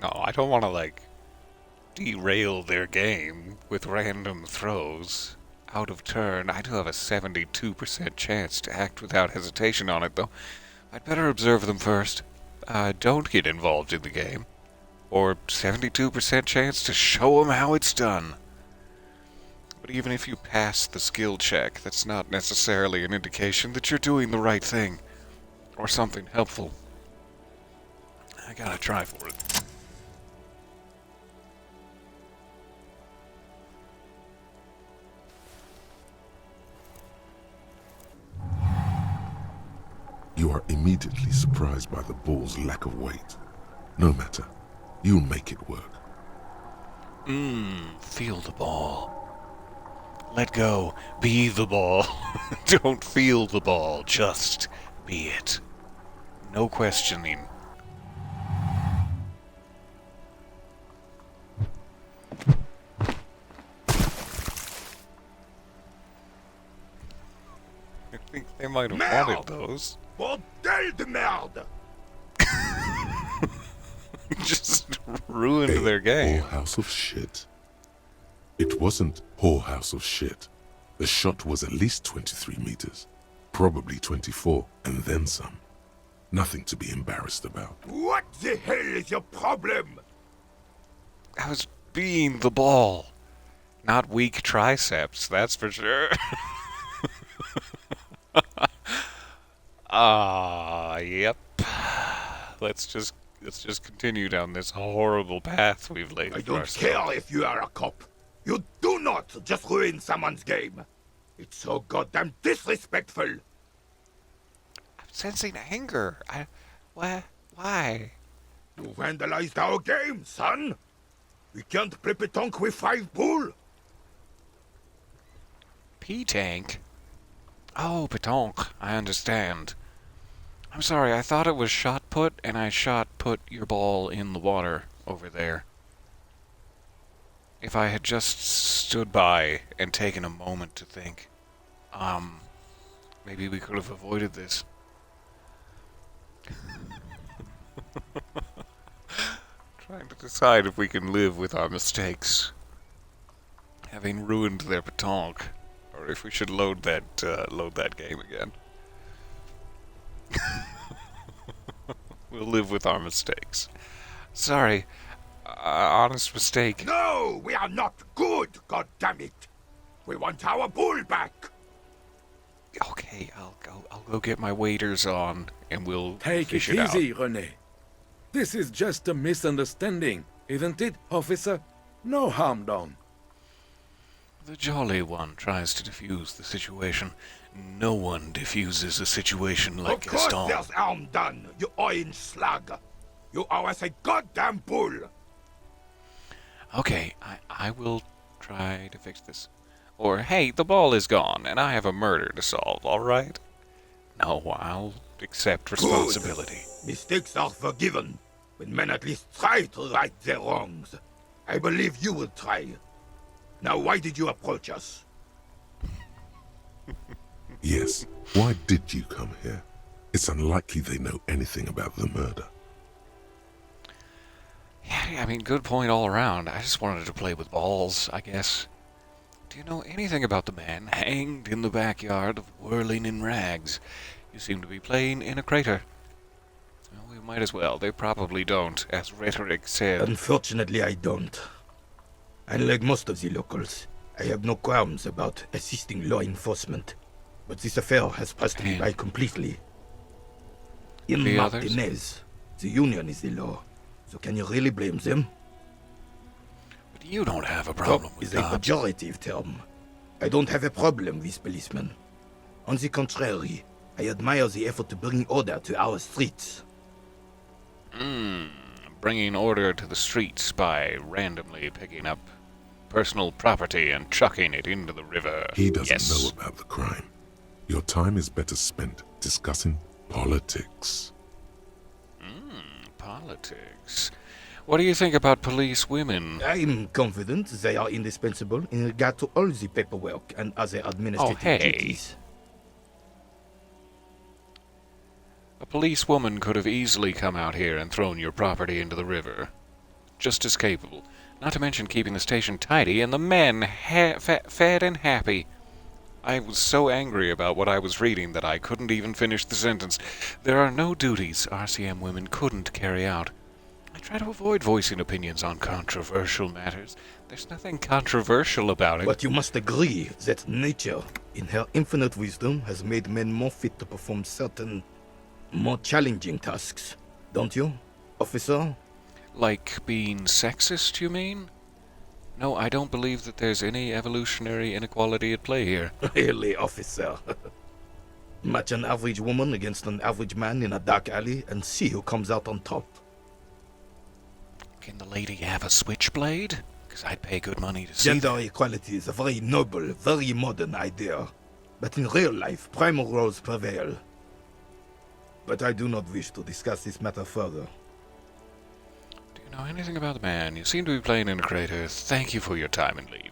No, I don't want to, derail their game with random throws out of turn. I do have a 72% chance to act without hesitation on it, though. I'd better observe them first. Don't get involved in the game. Or 72% chance to show them how it's done. But even if you pass the skill check, that's not necessarily an indication that you're doing the right thing. Or something helpful. I gotta try for it. You are immediately surprised by the ball's lack of weight. No matter, you'll make it work. Feel the ball. Let go. Be the ball. Don't feel the ball. Just be it. No questioning. I think they might have wanted those. Bordel de merde! Just ruined A their game. whorehouse of shit. It wasn't whorehouse of shit. The shot was at least 23 meters. Probably 24, and then some. Nothing to be embarrassed about. What the hell is your problem? I was being the ball. Not weak triceps, that's for sure. Yep. Let's just continue down this horrible path we've laid I for don't ourselves. care if you are a cop. You do not just ruin someone's game. It's so goddamn disrespectful. I'm sensing anger. Why? You vandalized our game, son. We can't play pétanque with 5 Boules. P-tank? Oh, pétanque. I understand. I'm sorry, I thought it was shot put, and I shot put your ball in the water over there. If I had just stood by and taken a moment to think, maybe we could have avoided this. Trying to decide if we can live with our mistakes, having ruined their pétanque, or if we should load that game again. We'll live with our mistakes. Sorry, honest mistake. No, we are not good, goddammit. We want our Boule back. Okay, I'll go get my waders on, and we'll Take fish it it out. easy, René. This is just a misunderstanding, isn't it, officer? No harm done. The Jolly One tries to defuse the situation. No one diffuses a situation like Of course Gaston. there's harm done, you orange slug. You owe us a goddamn Boule. Okay, I will try to fix this. Or, hey, the ball is gone, and I have a murder to solve, alright? No, I'll accept responsibility. Mistakes are forgiven when men at least try to right their wrongs. I believe you will try. Now, why did you approach us? Yes, why did you come here? It's unlikely they know anything about the murder. Yeah, I mean, good point all around. I just wanted to play with balls, I guess. Do you know anything about the man hanged in the backyard of Whirling in Rags? You seem to be playing in a crater. Well, we might as well. They probably don't, as rhetoric said. Unfortunately, I don't. Unlike most of the locals, I have no qualms about assisting law enforcement. But this affair has passed me by completely. In The others? Martinez, the union is the law. So can you really blame them? But you don't have a problem Cop with is a cops. pejorative term. I don't have a problem with policemen. On the contrary, I admire the effort to bring order to our streets. Bringing order to the streets by randomly picking up personal property and chucking it into the river. He doesn't Yes. know about the crime. Your time is better spent discussing politics. Politics. What do you think about police women? I'm confident they are indispensable in regard to all the paperwork and other administrative hey. duties. A police woman could have easily come out here and thrown your property into the river. Just as capable. Not to mention keeping the station tidy and the men fed and happy. I was so angry about what I was reading that I couldn't even finish the sentence. There are no duties RCM women couldn't carry out. I try to avoid voicing opinions on controversial matters. There's nothing controversial about it. But you must agree that nature, in her infinite wisdom, has made men more fit to perform certain, more challenging tasks. Don't you, officer? Like being sexist, you mean? No, I don't believe that there's any evolutionary inequality at play here. Really, officer? Match an average woman against an average man in a dark alley and see who comes out on top. Can the lady have a switchblade? Because I'd pay good money to see Gender that. equality is a very noble, very modern idea. But in real life, primal roles prevail. But I do not wish to discuss this matter further. Do you know anything about the man? You seem to be playing in a crater. Thank you for your time and leave.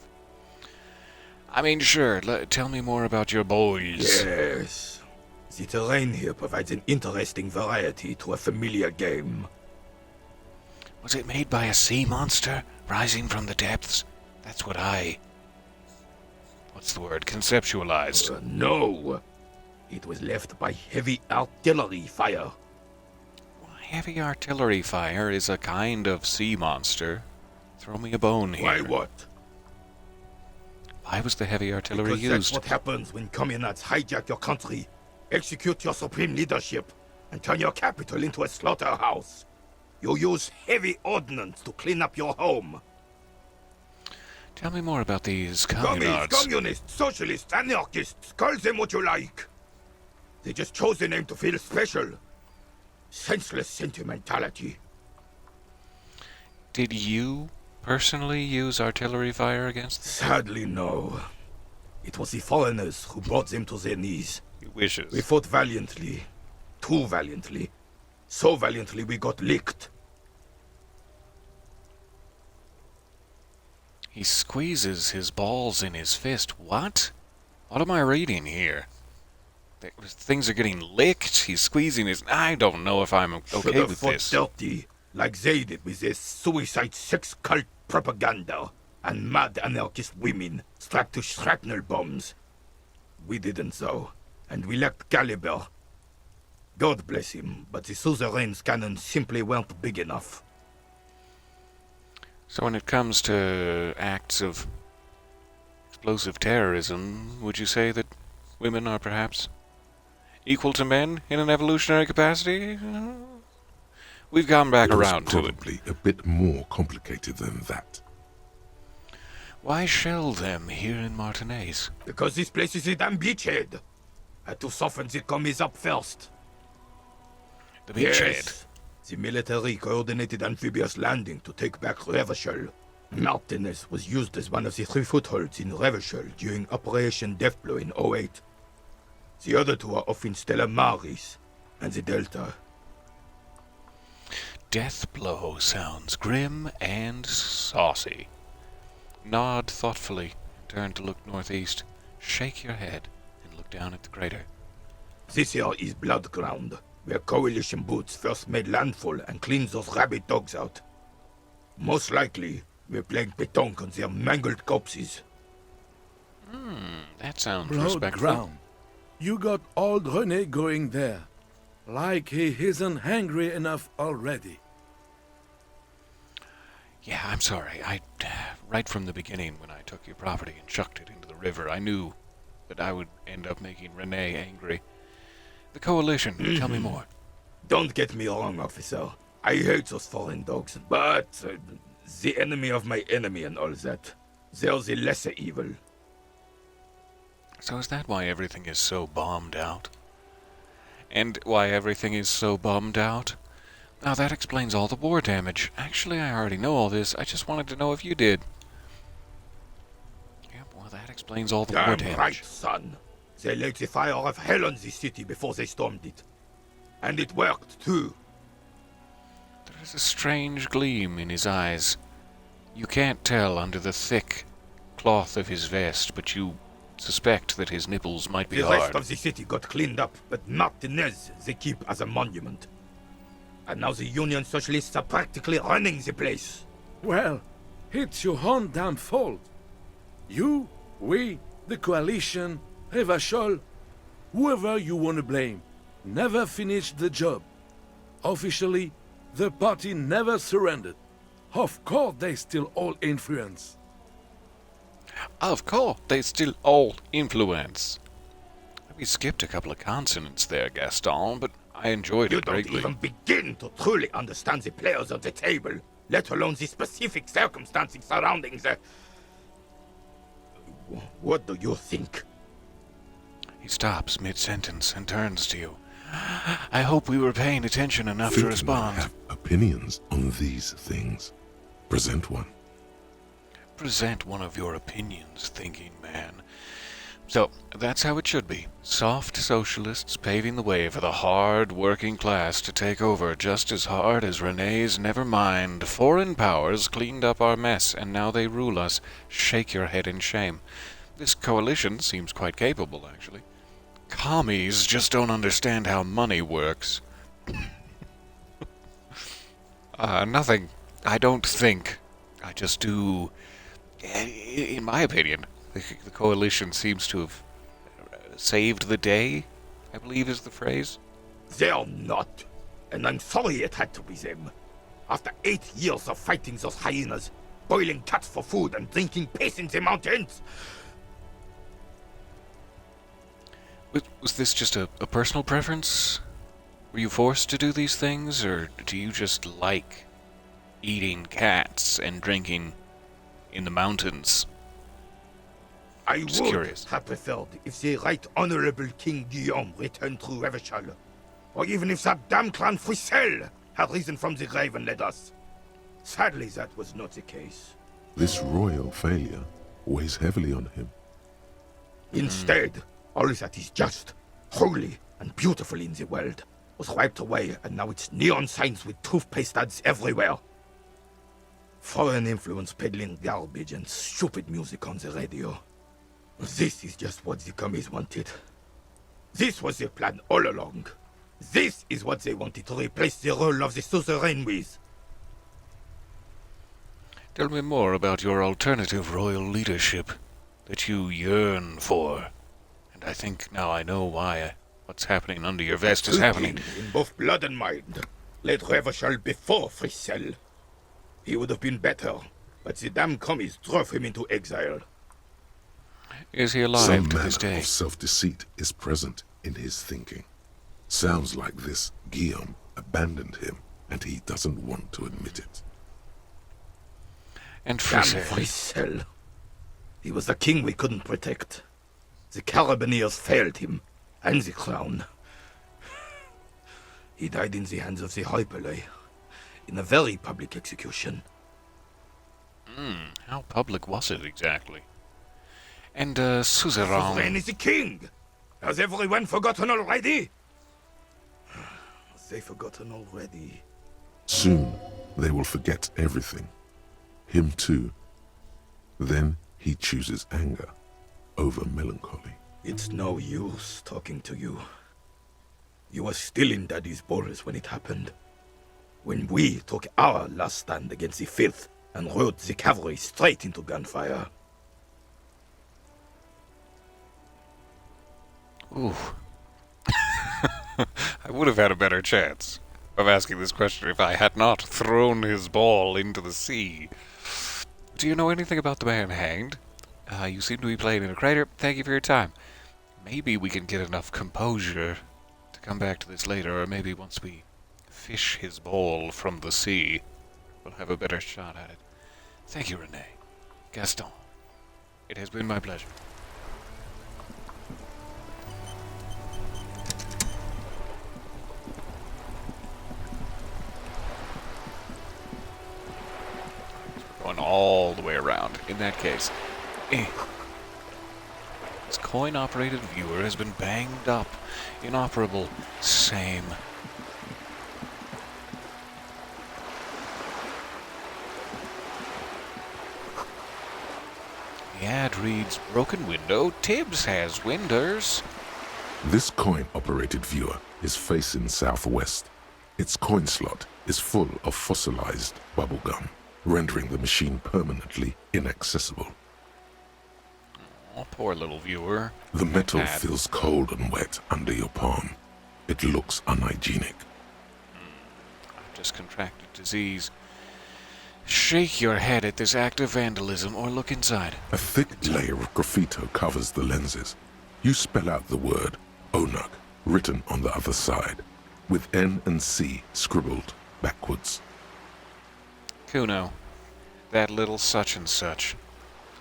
I mean, sure, tell me more about your boys. Yes. The terrain here provides an interesting variety to a familiar game. Was it made by a sea monster rising from the depths? That's what what's the word, conceptualized. No. It was left by heavy artillery fire. Heavy artillery fire is a kind of sea monster. Throw me a bone here. Why what? Why was the heavy artillery Because used? that's what happens when communards hijack your country, execute your supreme leadership, and turn your capital into a slaughterhouse. You use heavy ordnance to clean up your home. Tell me more about these communards. Communists, socialists, anarchists, call them what you like. They just chose the name to feel special. Senseless sentimentality. Did you personally use artillery fire against them? Sadly, no. It was the foreigners who brought them to their knees. Your wishes. We fought valiantly. Too valiantly. So valiantly we got licked. He squeezes his balls in his fist. What? What am I reading here? Things are getting licked. He's squeezing his... I don't know if I'm okay with this. Dirty, like they did with their suicide sex cult propaganda and mad anarchist women strapped to shrapnel bombs. We didn't though, and we lacked caliber. God bless him, but the suzerain's cannons simply weren't big enough. So when it comes to acts of explosive terrorism, would you say that women are perhaps equal to men in an evolutionary capacity? We've gone back around to it. Probably a bit more complicated than that. Why shell them here in Martinez? Because this place is a damn beachhead. Had to soften the commies up first. The beachhead? Yes. The military coordinated amphibious landing to take back Revachol. Martinez was used as one of the 3 footholds in Revachol during Operation Deathblow in 08. The other 2 are off in Stella Maris and the Delta. Deathblow sounds grim and saucy. Nod thoughtfully and turn to look northeast. Shake your head and look down at the crater. This here is Blood Ground, where Coalition boots first made landfall and cleaned those rabid dogs out. Most likely, we're playing pétanque on their mangled corpses. That sounds Blood respectful. ground. You got old René going there. Like he isn't hungry enough already. Yeah, I'm sorry. Right from the beginning, when I took your property and chucked it into the river, I knew that I would end up making René angry. The Coalition, tell me more. Don't get me wrong, officer. I hate those foreign dogs, but the enemy of my enemy and all that. They're the lesser evil. So is that why everything is so bombed out? And why everything is so bummed out? Now that explains all the war damage. Actually, I already know all this. I just wanted to know if you did. Yep, well, that explains all the war Damn damage. right, son. They laid the fire of hell on the city before they stormed it. And it worked, too. There is a strange gleam in his eyes. You can't tell under the thick cloth of his vest, but you suspect that his nipples might be The hard. rest of the city got cleaned up, but Martinez they keep as a monument. And now the Union Socialists are practically running the place. Well, It's your own damn fault. You, we, the coalition, Revachol, whoever you want to blame, never finished the job. Officially, the party never surrendered. Of course they still all influence. Of course, they still all influence. We skipped a couple of consonants there, Gaston, but I enjoyed You it don't greatly. even begin to truly understand the players of the table, let alone the specific circumstances surrounding the... What do you think? He stops mid-sentence and turns to you. I hope we were paying attention enough to Think you respond. have opinions on these things. Present one. Present one of your opinions, thinking man. So, that's how it should be. Soft socialists paving the way for the hard working class to take over just as hard as Renee's never mind. Foreign powers cleaned up our mess, and now they rule us. Shake your head in shame. This coalition seems quite capable, actually. Commies just don't understand how money works. Nothing. I don't think. I just do. In my opinion, the coalition seems to have saved the day, I believe is the phrase. They're not. And I'm sorry it had to be them. After 8 years of fighting those hyenas, boiling cats for food and drinking piss in the mountains. Was this just a personal preference? Were you forced to do these things, or do you just like eating cats and drinking in the mountains? I Just would curious. have preferred if the Right Honorable King Guillaume returned through Revachol, or even if that damn clan Frisel had risen from the grave and led us. Sadly, that was not the case. This royal failure weighs heavily on him. Instead, all that is just, holy, and beautiful in the world was wiped away, and now it's neon signs with toothpaste ads everywhere. Foreign influence peddling garbage and stupid music on the radio. This is just what the commies wanted. This was their plan all along. This is what they wanted to replace the role of the suzerain with. Tell me more about your alternative royal leadership that you yearn for. And I think now I know why what's happening under your vest is happening. In both blood and mind. Led Revachol before Frisel. He would have been better, but the damn commies drove him into exile. Is he alive Some to manner this day? of self-deceit is present in his thinking. Sounds like this Guillaume abandoned him, and he doesn't want to admit it. And Damn Frisel. Frisel. He was the king we couldn't protect. The Carabineers failed him, and the crown. He died in the hands of the Hyperlay, in a very public execution. How public was it exactly? And Suzerain Suzerain. is the king! Has everyone forgotten already? They forgotten already. Soon, they will forget everything. Him too. Then he chooses anger over melancholy. It's no use talking to you. You were still in Daddy's Boules when it happened. When we took our last stand against the filth and rode the cavalry straight into gunfire. Ooh. I would have had a better chance of asking this question if I had not thrown his ball into the sea. Do you know anything about the man hanged? You seem to be playing in a crater. Thank you for your time. Maybe we can get enough composure to come back to this later, or maybe once we fish his ball from the sea, we'll have a better shot at it. Thank you, Renee. Gaston, it has been my pleasure. Going all the way around. In that case, this coin-operated viewer has been banged up. Inoperable. Same. The ad reads, broken window, Tibbs has winders. This coin-operated viewer is facing southwest. Its coin slot is full of fossilized bubblegum. rendering the machine permanently inaccessible. Oh, poor little viewer. The metal Bad. feels cold and wet under your palm. It looks unhygienic. I've just contracted disease. Shake your head at this act of vandalism or look inside. A thick layer of graffito covers the lenses. You spell out the word Onug, written on the other side, with N and C scribbled backwards. Kuno, that little such and such.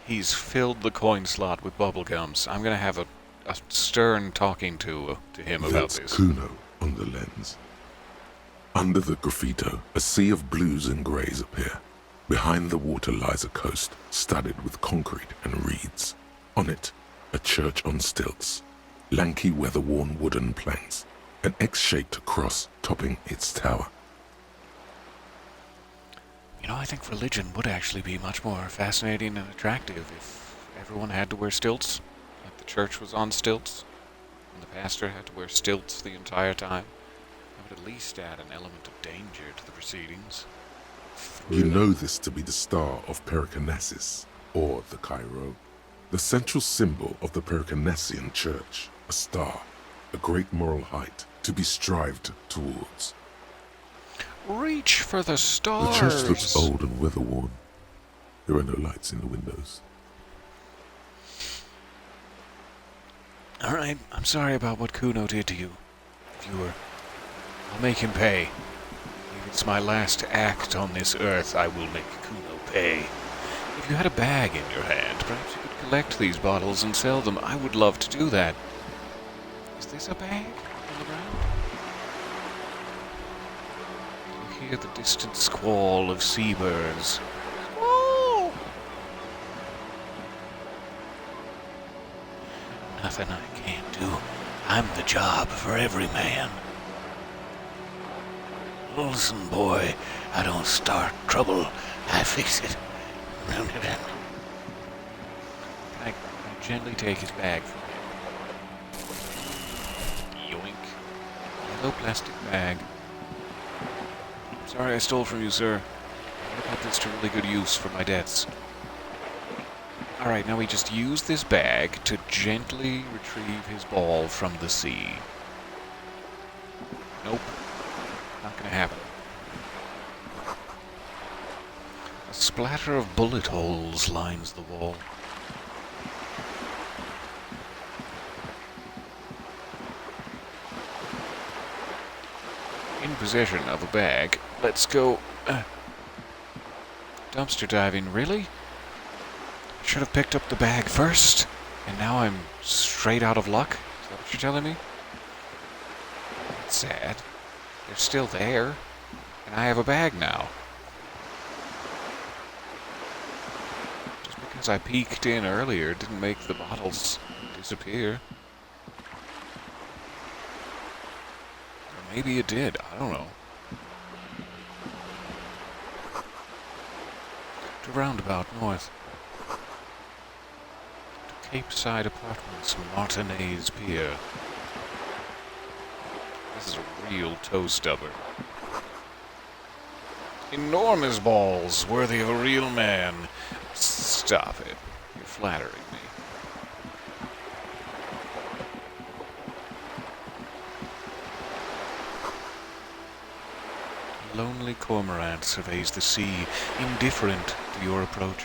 He's filled the coin slot with bubblegums. I'm gonna have a stern talking to him about That's this. Kuno on the lens. Under the graffito, a sea of blues and greys appear. Behind the water lies a coast, studded with concrete and reeds. On it, a church on stilts, lanky weather-worn wooden planks, an X-shaped cross topping its tower. You know, I think religion would actually be much more fascinating and attractive if everyone had to wear stilts, like the church was on stilts, and the pastor had to wear stilts the entire time. That would at least add an element of danger to the proceedings. You know this to be the star of Periconesus, or the Cairo, the central symbol of the Periconesian Church, a star, a great moral height to be strived towards. Reach for the The stars! church looks old and weather-worn. There are no lights in the windows. Alright, I'm sorry about what Kuno did to you, viewer. I'll make him pay. If it's my last act on this earth, I will make Kuno pay. If you had a bag in your hand, perhaps you could collect these bottles and sell them. I would love to do that. Is this a bag on the ground? You hear the distant squall of seabirds. Squall! Nothing I can't do. I'm the job for every man. Listen, boy, I don't start trouble. I fix it. Can I gently take his bag from him? Yoink. Yellow plastic bag. Sorry I stole from you, sir. I'm gonna put this to really good use for my debts. Alright, now we just use this bag to gently retrieve his ball from the sea. Nope. Not gonna happen. A splatter of bullet holes lines the wall. In possession of a bag. Let's go... dumpster diving, really? I should have picked up the bag first, and now I'm straight out of luck? Is that what you're telling me? That's sad. They're still there, and I have a bag now. Just because I peeked in earlier didn't make the bottles disappear. Or maybe it did, I don't know. To Roundabout North. To Cape Side Apartments, Martinez Pier. This is a real toe stubber. Enormous balls, worthy of a real man. Stop it. You're flattering me. A lonely cormorant surveys the sea, indifferent to your approach.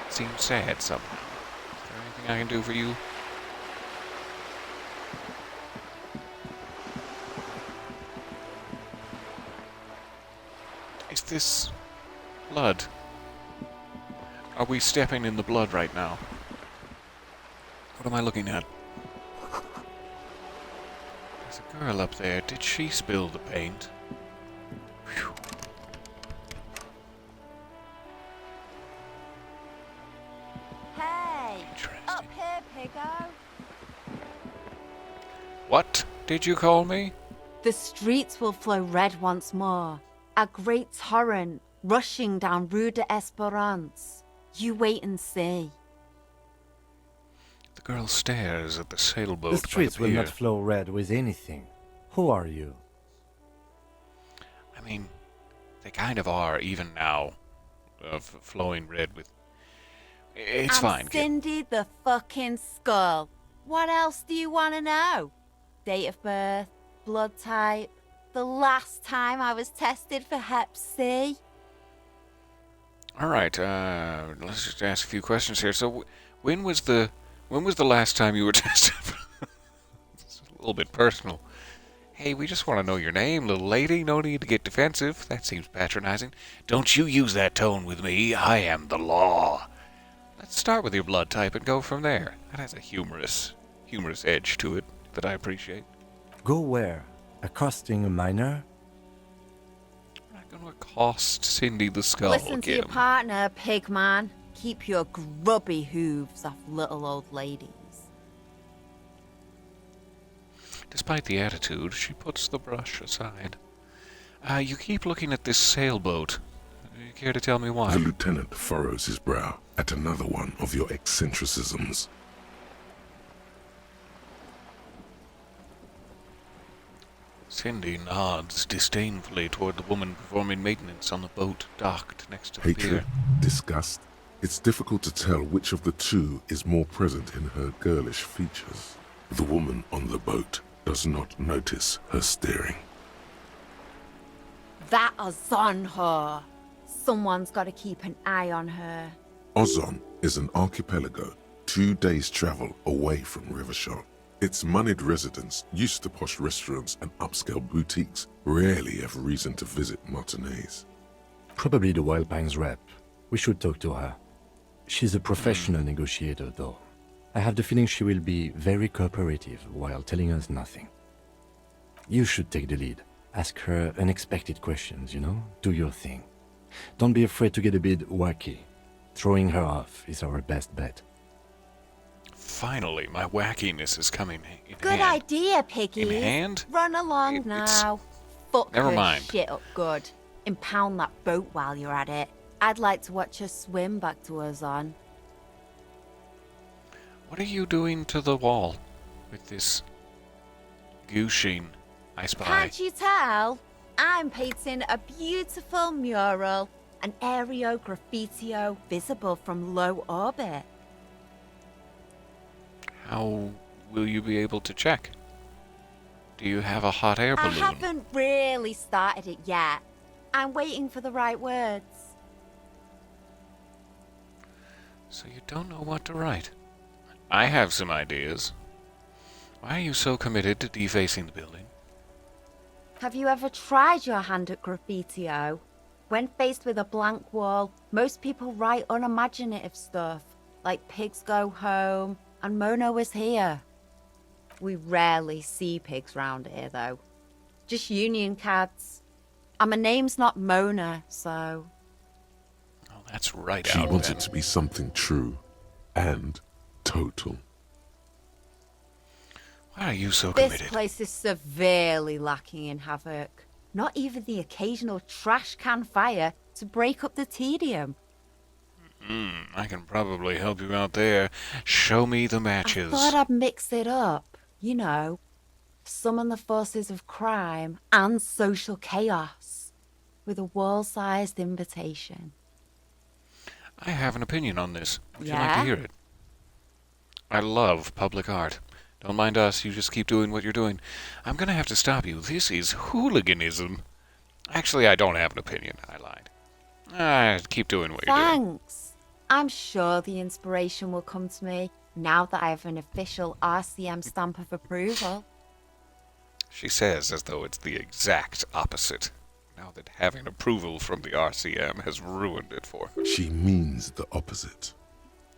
It seems sad somehow. Is there anything I can do for you? Is this blood? Are we stepping in the blood right now? What am I looking at? There's a girl up there. Did she spill the paint? Phew. Hey, Interesting. up here, Piggo. What did you call me? The streets will flow red once more. A great torrent rushing down Rue de Esperance. You wait and see. The girl stares at the sailboat. The streets by the will pier. not flow red with anything. Who are you? I mean, They kind of are, even now. Flowing red with... It's I'm fine, kid. Cindy the fucking Skull. What else do you want to know? Date of birth, blood type, the last time I was tested for Hep C. Alright, let's just ask a few questions here. So, when was the last time you were tested? It's a little bit personal. Hey, we just want to know your name, little lady. No need to get defensive. That seems patronizing. Don't you use that tone with me. I am the law. Let's start with your blood type and go from there. That has a humorous edge to it that I appreciate. Go where? Accosting a minor? I'm not going to accost Cindy the Skull Listen to your again. partner, pigman. Keep your grubby hooves off little old ladies. Despite the attitude, she puts the brush aside. You keep looking at this sailboat. You care to tell me why? The lieutenant furrows his brow at another one of your eccentricisms. Cindy nods disdainfully toward the woman performing maintenance on the boat docked next to the Hatred, pier. disgust. It's difficult to tell which of the two is more present in her girlish features. The woman on the boat does not notice her staring. That Ozon whore. Someone's got to keep an eye on her. Ozon is an archipelago 2 days' travel away from Rivershot. Its moneyed residents, used to posh restaurants and upscale boutiques, rarely have reason to visit Martinez. Probably the Wild Pines rep. We should talk to her. She's a professional negotiator, though. I have the feeling she will be very cooperative while telling us nothing. You should take the lead. Ask her unexpected questions, you know? Do your thing. Don't be afraid to get a bit wacky. Throwing her off is our best bet. Finally, my wackiness is coming in Good hand. idea, Piggy. In hand? Run along It's- now. Fuck Never her mind. shit up good. Impound that boat while you're at it. I'd like to watch her swim back to Ozon. What are you doing to the wall with this gooshing I spy? Can't you tell? I'm painting a beautiful mural, an aereo graffitio visible from low orbit. How will you be able to check? Do you have a hot air I balloon? haven't really started it yet. I'm waiting for the right words. So you don't know what to write. I have some ideas. Why are you so committed to defacing the building? Have you ever tried your hand at graffitio? When faced with a blank wall, most people write unimaginative stuff, like pigs go home and Mona was here. We rarely see pigs round here, though. Just union cats. And my name's not Mona, so... Oh, that's right She out wants then. it to be something true and total. Why are you so This committed? place is severely lacking in havoc. Not even the occasional trash can fire to break up the tedium. I can probably help you out there. Show me the matches. I thought I'd mix it up, you know. Summon the forces of crime and social chaos with a wall-sized invitation. I have an opinion on this. Would you like Yeah? to hear it? I love public art. Don't mind us, you just keep doing what you're doing. I'm gonna have to stop you. This is hooliganism. Actually, I don't have an opinion. I lied. Keep doing what you're doing. Thanks. I'm sure the inspiration will come to me now that I have an official RCM stamp of approval. She says as though it's the exact opposite. Now that having approval from the RCM has ruined it for her. She means the opposite.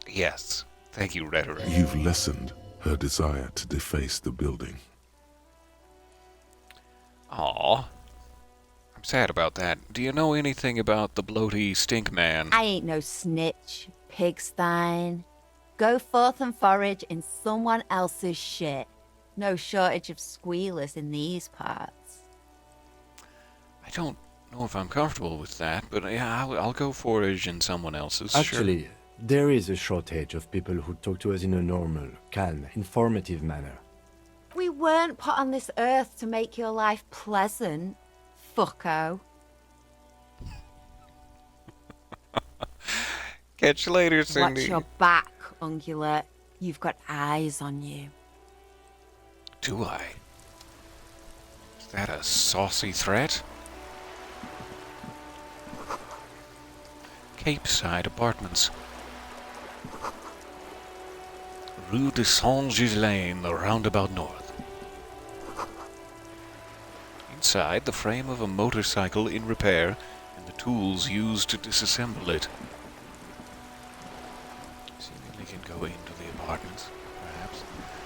Yes. Thank you, rhetoric. You've lessened her desire to deface the building. Aw. I'm sad about that. Do you know anything about the bloaty stink man? I ain't no snitch, pigstein. Go forth and forage in someone else's shit. No shortage of squealers in these parts. I don't know if I'm comfortable with that, but yeah, I'll go forage in someone else's. Actually, there is a shortage of people who talk to us in a normal, calm, informative manner. We weren't put on this earth to make your life pleasant, fucko. Catch you later, Cindy. Watch your back, Ungulate. You've got eyes on you. Do I? Is that a saucy threat? Cape Side Apartments. Rue de Saint-Ghislain, the roundabout north. Inside, the frame of a motorcycle in repair and the tools used to disassemble it. Seemingly can go into the apartments, perhaps.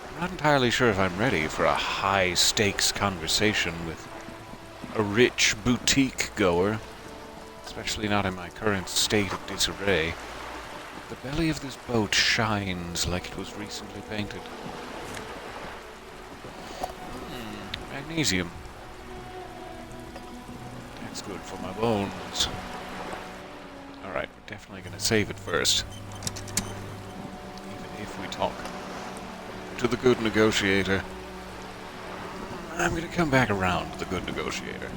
I'm not entirely sure if I'm ready for a high-stakes conversation with a rich boutique goer, especially not in my current state of disarray. The belly of this boat shines like it was recently painted. Magnesium. That's good for my bones. Alright, we're definitely going to save it first. Even if we talk to the good negotiator. I'm going to come back around to the good negotiator.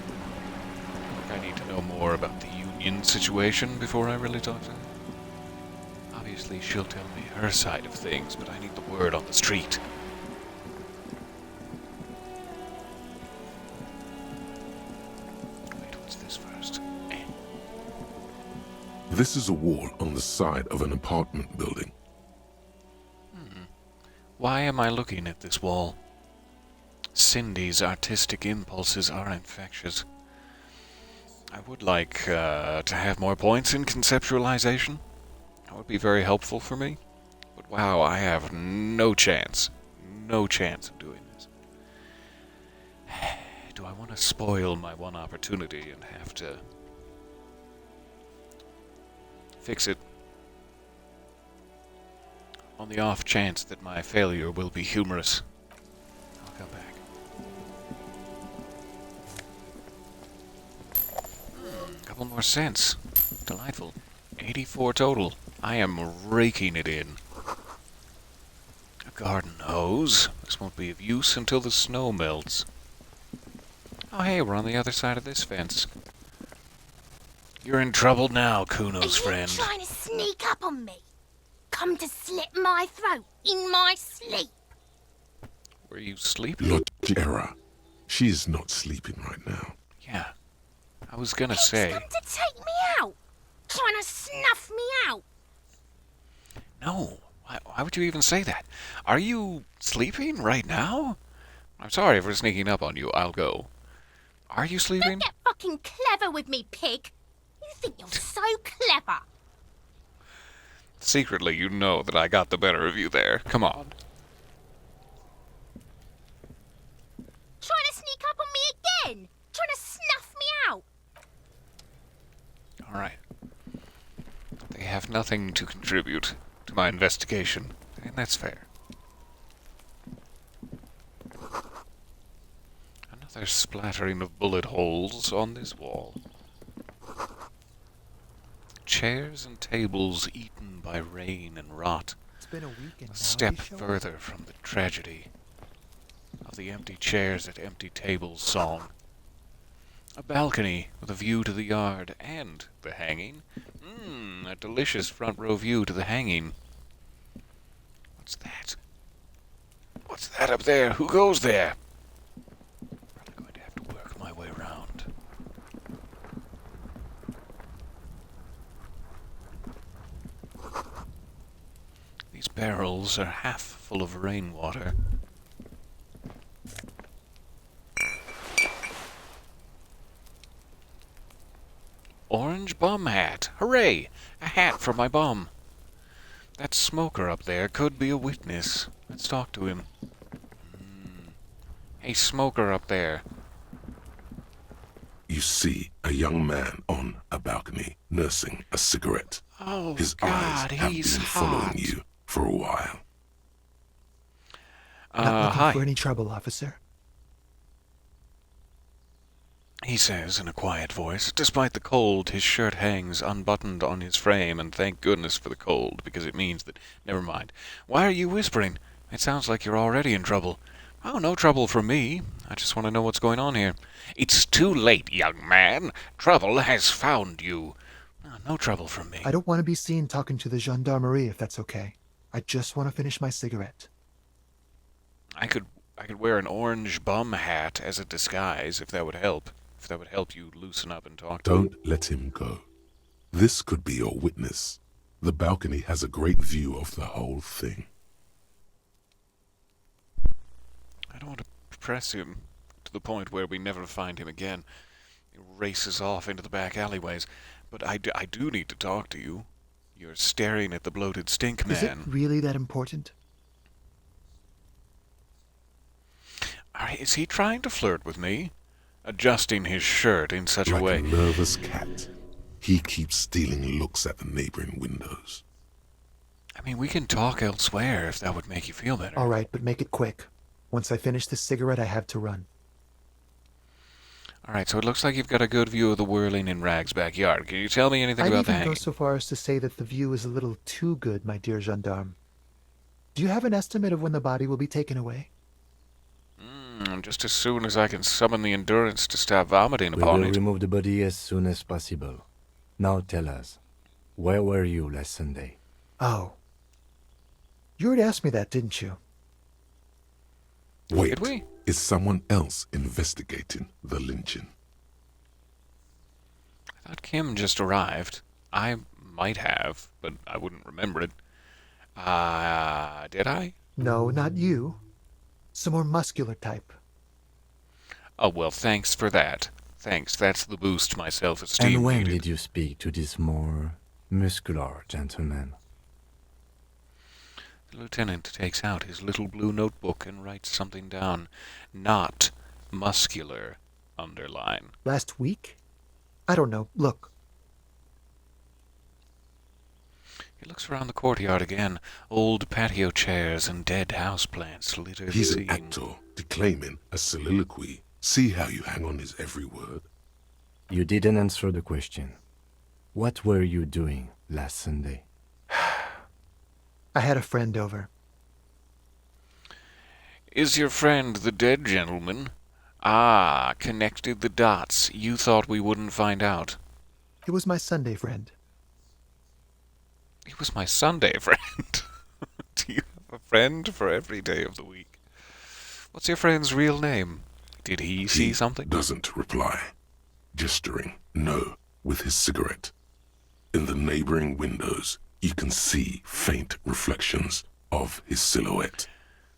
I need to know more about the union situation before I really talk to her. Obviously, she'll tell me her side of things, but I need the word on the street. Wait, what's this first? This is a wall on the side of an apartment building. Why am I looking at this wall? Cindy's artistic impulses are infectious. I would like to have more points in conceptualization. That would be very helpful for me. But wow, I have no chance. No chance of doing this. Do I want to spoil my one opportunity and have to fix it on the off chance that my failure will be humorous? I'll come back. Couple more cents. Delightful. 84 total. I am raking it in. A garden hose. This won't be of use until the snow melts. Oh hey, we're on the other side of this fence. You're in trouble now, Kuno's friend. Are you trying to sneak up on me? Come to slit my throat in my sleep? Were you sleeping? Logic error. She is not sleeping right now. Yeah. I was gonna say... Come to take me out? Trying to snuff me out? No. Why would you even say that? Are you sleeping right now? I'm sorry for sneaking up on you. I'll go. Are you sleeping? Don't get fucking clever with me, pig. You think you're so clever. Secretly, you know that I got the better of you there. Come on. Trying to sneak up on me again? Trying to snuff me out? Alright. They have nothing to contribute to my investigation, and that's fair. Another splattering of bullet holes on this wall. Chairs and tables eaten by rain and rot. It's been a weekend now. A step further from the tragedy of the empty chairs at empty tables song. A balcony with a view to the yard and the hanging. A delicious front row view to the hanging. What's that? What's that up there? Who goes there? Probably going to have to work my way around. These barrels are half full of rainwater. Orange bum hat. Hooray! A hat for my bum. That smoker up there could be a witness. Let's talk to him. Hey, smoker up there. You see a young man on a balcony nursing a cigarette. Oh, His God, eyes have he's been following hot. you for a while. Not looking Hi. for any trouble, officer. He says in a quiet voice. Despite the cold, his shirt hangs unbuttoned on his frame, and thank goodness for the cold, because it means that... Never mind. Why are you whispering? It sounds like you're already in trouble. Oh, no trouble for me. I just want to know what's going on here. It's too late, young man. Trouble has found you. No trouble from me. I don't want to be seen talking to the gendarmerie, if that's okay. I just want to finish my cigarette. I could wear an orange bum hat as a disguise if that would help. If that would help you loosen up and talk to me. Don't let him go. This could be your witness. The balcony has a great view of the whole thing. I don't want to press him to the point where we never find him again. He races off into the back alleyways. But I do need to talk to you. You're staring at the bloated stink man. Is it really that important? Is he trying to flirt with me? Adjusting his shirt in such a way. Like a nervous cat, he keeps stealing looks at the neighboring windows. I mean, we can talk elsewhere if that would make you feel better. All right, but make it quick. Once I finish this cigarette, I have to run. All right, so it looks like you've got a good view of the whirling in Rag's backyard. Can you tell me anything about the I'd even hanging? go so far as to say that the view is a little too good, my dear gendarme. Do you have an estimate of when the body will be taken away? Just as soon as I can summon the endurance to stop vomiting We upon will it. remove the body as soon as possible. Now tell us, where were you last Sunday? Oh. You already asked me that, didn't you? Wait, Did we? is someone else investigating the lynching? I thought Kim just arrived. I might have, but I wouldn't remember it. Did I? No, not you. Some more muscular type. Oh, well, thanks for that. Thanks, that's the boost my self-esteem And when needed. did you speak to this more muscular gentleman? The lieutenant takes out his little blue notebook and writes something down. Not muscular, underline. Last week? I don't know. Look. He looks around the courtyard again. Old patio chairs and dead houseplants litter the He's scene. an actor, declaiming a soliloquy. See how you hang on his every word? You didn't answer the question. What were you doing last Sunday? I had a friend over. Is your friend the dead gentleman? Ah, connected the dots. You thought we wouldn't find out. It was my Sunday friend. He was my Sunday friend. Do you have a friend for every day of the week? What's your friend's real name? Did he see something? Doesn't reply, gesturing no with his cigarette. In the neighboring windows, you can see faint reflections of his silhouette,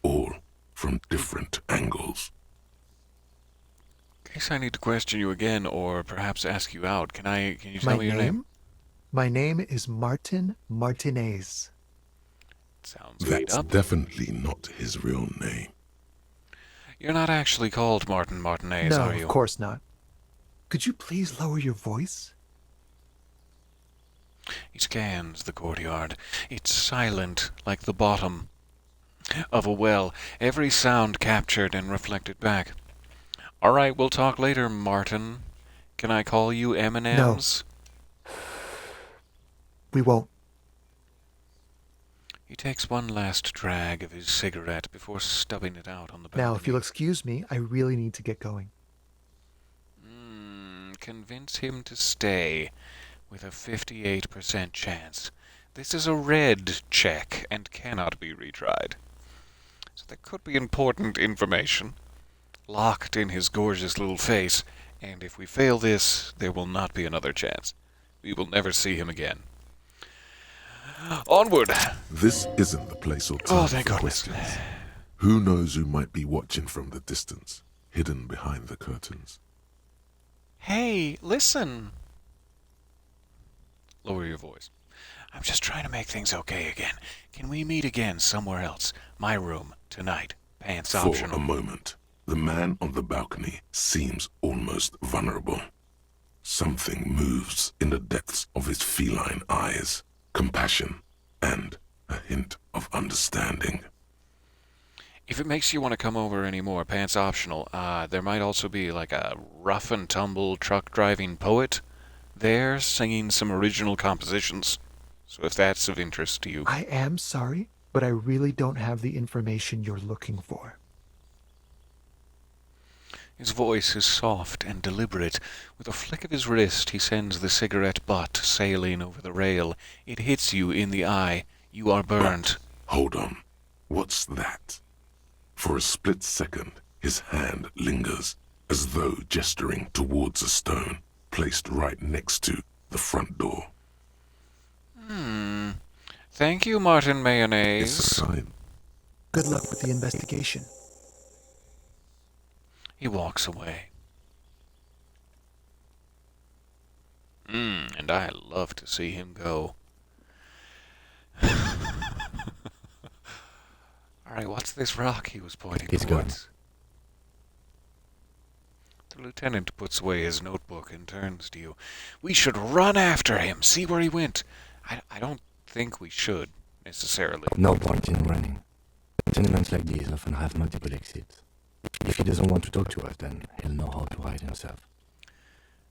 all from different angles. In case I need to question you again, or perhaps ask you out, can you tell me your name? My name is Martin Martinez. Sounds made That's up. definitely not his real name. You're not actually called Martin Martinez, No, are you? of course not. Could you please lower your voice? He scans the courtyard. It's silent, like the bottom of a well. Every sound captured and reflected back. All right, we'll talk later, Martin. Can I call you M&M's? We won't. He takes one last drag of his cigarette before stubbing it out on the balcony. Now, if you'll excuse me, I really need to get going. Convince him to stay with a 58% chance. This is a red check and cannot be retried. So there could be important information locked in his gorgeous little face, and if we fail this, there will not be another chance. We will never see him again. Onward! This isn't the place or time Thank for goodness. questions. Who knows who might be watching from the distance, hidden behind the curtains? Hey, listen! Lower your voice. I'm just trying to make things okay again. Can we meet again somewhere else? My room, tonight. Pants For optional. a moment, the man on the balcony seems almost vulnerable. Something moves in the depths of his feline eyes. Compassion and a hint of understanding. If it makes you want to come over anymore, pants optional. There might also be like a rough and tumble truck driving poet there singing some original compositions. So if that's of interest to you. I am sorry, but I really don't have the information you're looking for. His voice is soft and deliberate. With a flick of his wrist, he sends the cigarette butt sailing over the rail. It hits you in the eye. You are burned. Hold on. What's that? For a split second, his hand lingers, as though gesturing towards a stone placed right next to the front door. Thank you, Martin Mayonnaise. It's a sign. Good luck with the investigation. He walks away. And I love to see him go. Alright, what's this rock he was pointing He's towards? The lieutenant puts away his notebook and turns to you. We should run after him, see where he went. I don't think we should, necessarily. No point in running. Tenements like these often have multiple exits. If he doesn't want to talk to us, then he'll know how to hide himself.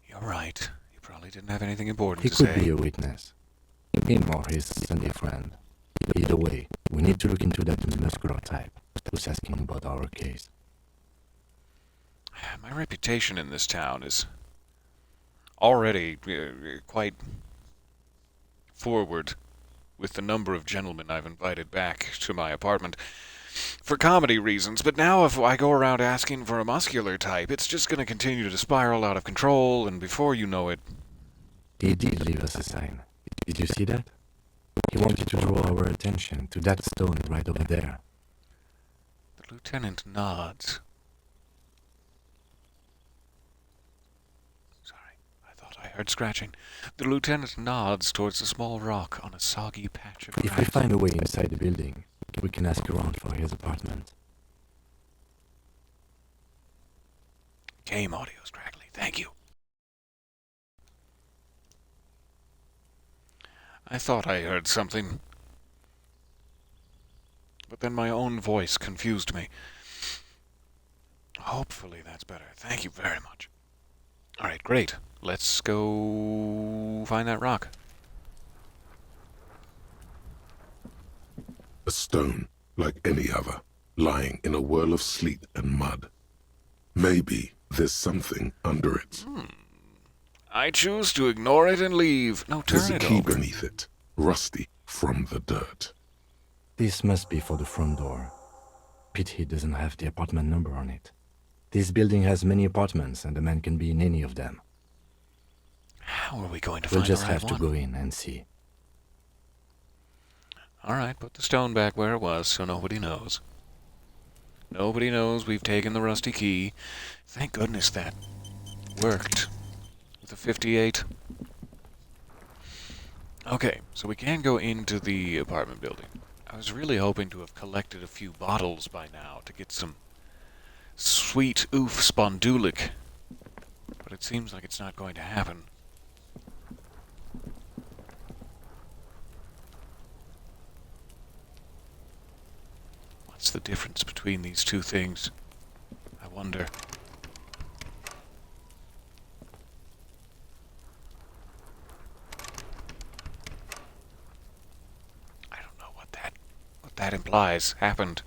You're right. He probably didn't have anything important He to could say. be a witness. Him or his Sunday friend. Either way, we need to look into that muscular type who's asking about our case. My reputation in this town is already quite forward with the number of gentlemen I've invited back to my apartment for comedy reasons, but now if I go around asking for a muscular type, it's just going to continue to spiral out of control, and before you know it... He did leave us a sign. Did you see that? He wanted to draw our attention to that stone right over there. The lieutenant nods. Sorry, I thought I heard scratching. The lieutenant nods towards a small rock on a soggy patch of grass. If we find a way inside the building, we can ask around for his apartment. Game audio's crackly. Thank you. I thought I heard something, but then my own voice confused me. Hopefully that's better. Thank you very much. Alright, great. Let's go find that rock. A stone, like any other, lying in a whirl of sleet and mud. Maybe there's something under it. I choose to ignore it and leave. No, There's turn a it key over. beneath it, rusty from the dirt. This must be for the front door. Pity doesn't have the apartment number on it. This building has many apartments, and the man can be in any of them. How are we going to We'll find just the right have to one? go in and see. Alright, put the stone back where it was so nobody knows. Nobody knows we've taken the rusty key. Thank goodness that worked. With the 58. Okay, so we can go into the apartment building. I was really hoping to have collected a few bottles by now to get some sweet oof spondulic. But it seems like it's not going to happen. What's the difference between these two things? I wonder. I don't know what that implies happened.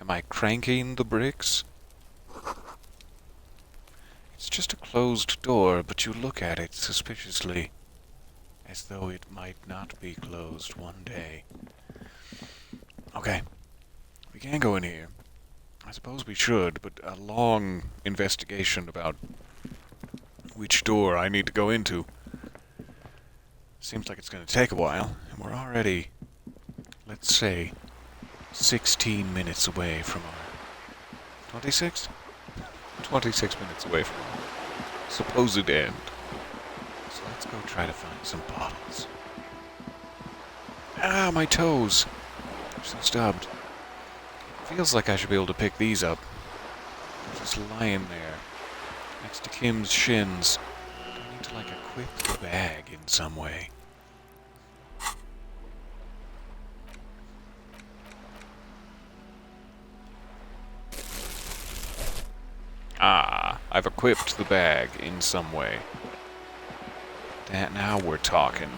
Am I cranking the bricks? It's just a closed door, but you look at it suspiciously, as though it might not be closed one day. Okay. We can go in here. I suppose we should, but a long investigation about which door I need to go into seems like it's going to take a while, and we're already, let's say, 16 minutes away from our... 26? 26 minutes away from our supposed end. So let's go try to find some bottles. Ah, my toes! They're so stubbed. Feels like I should be able to pick these up. They're just lying there, next to Kim's shins. Do I need to, like, equip the bag in some way? Ah, I've equipped the bag in some way. That, now we're talking.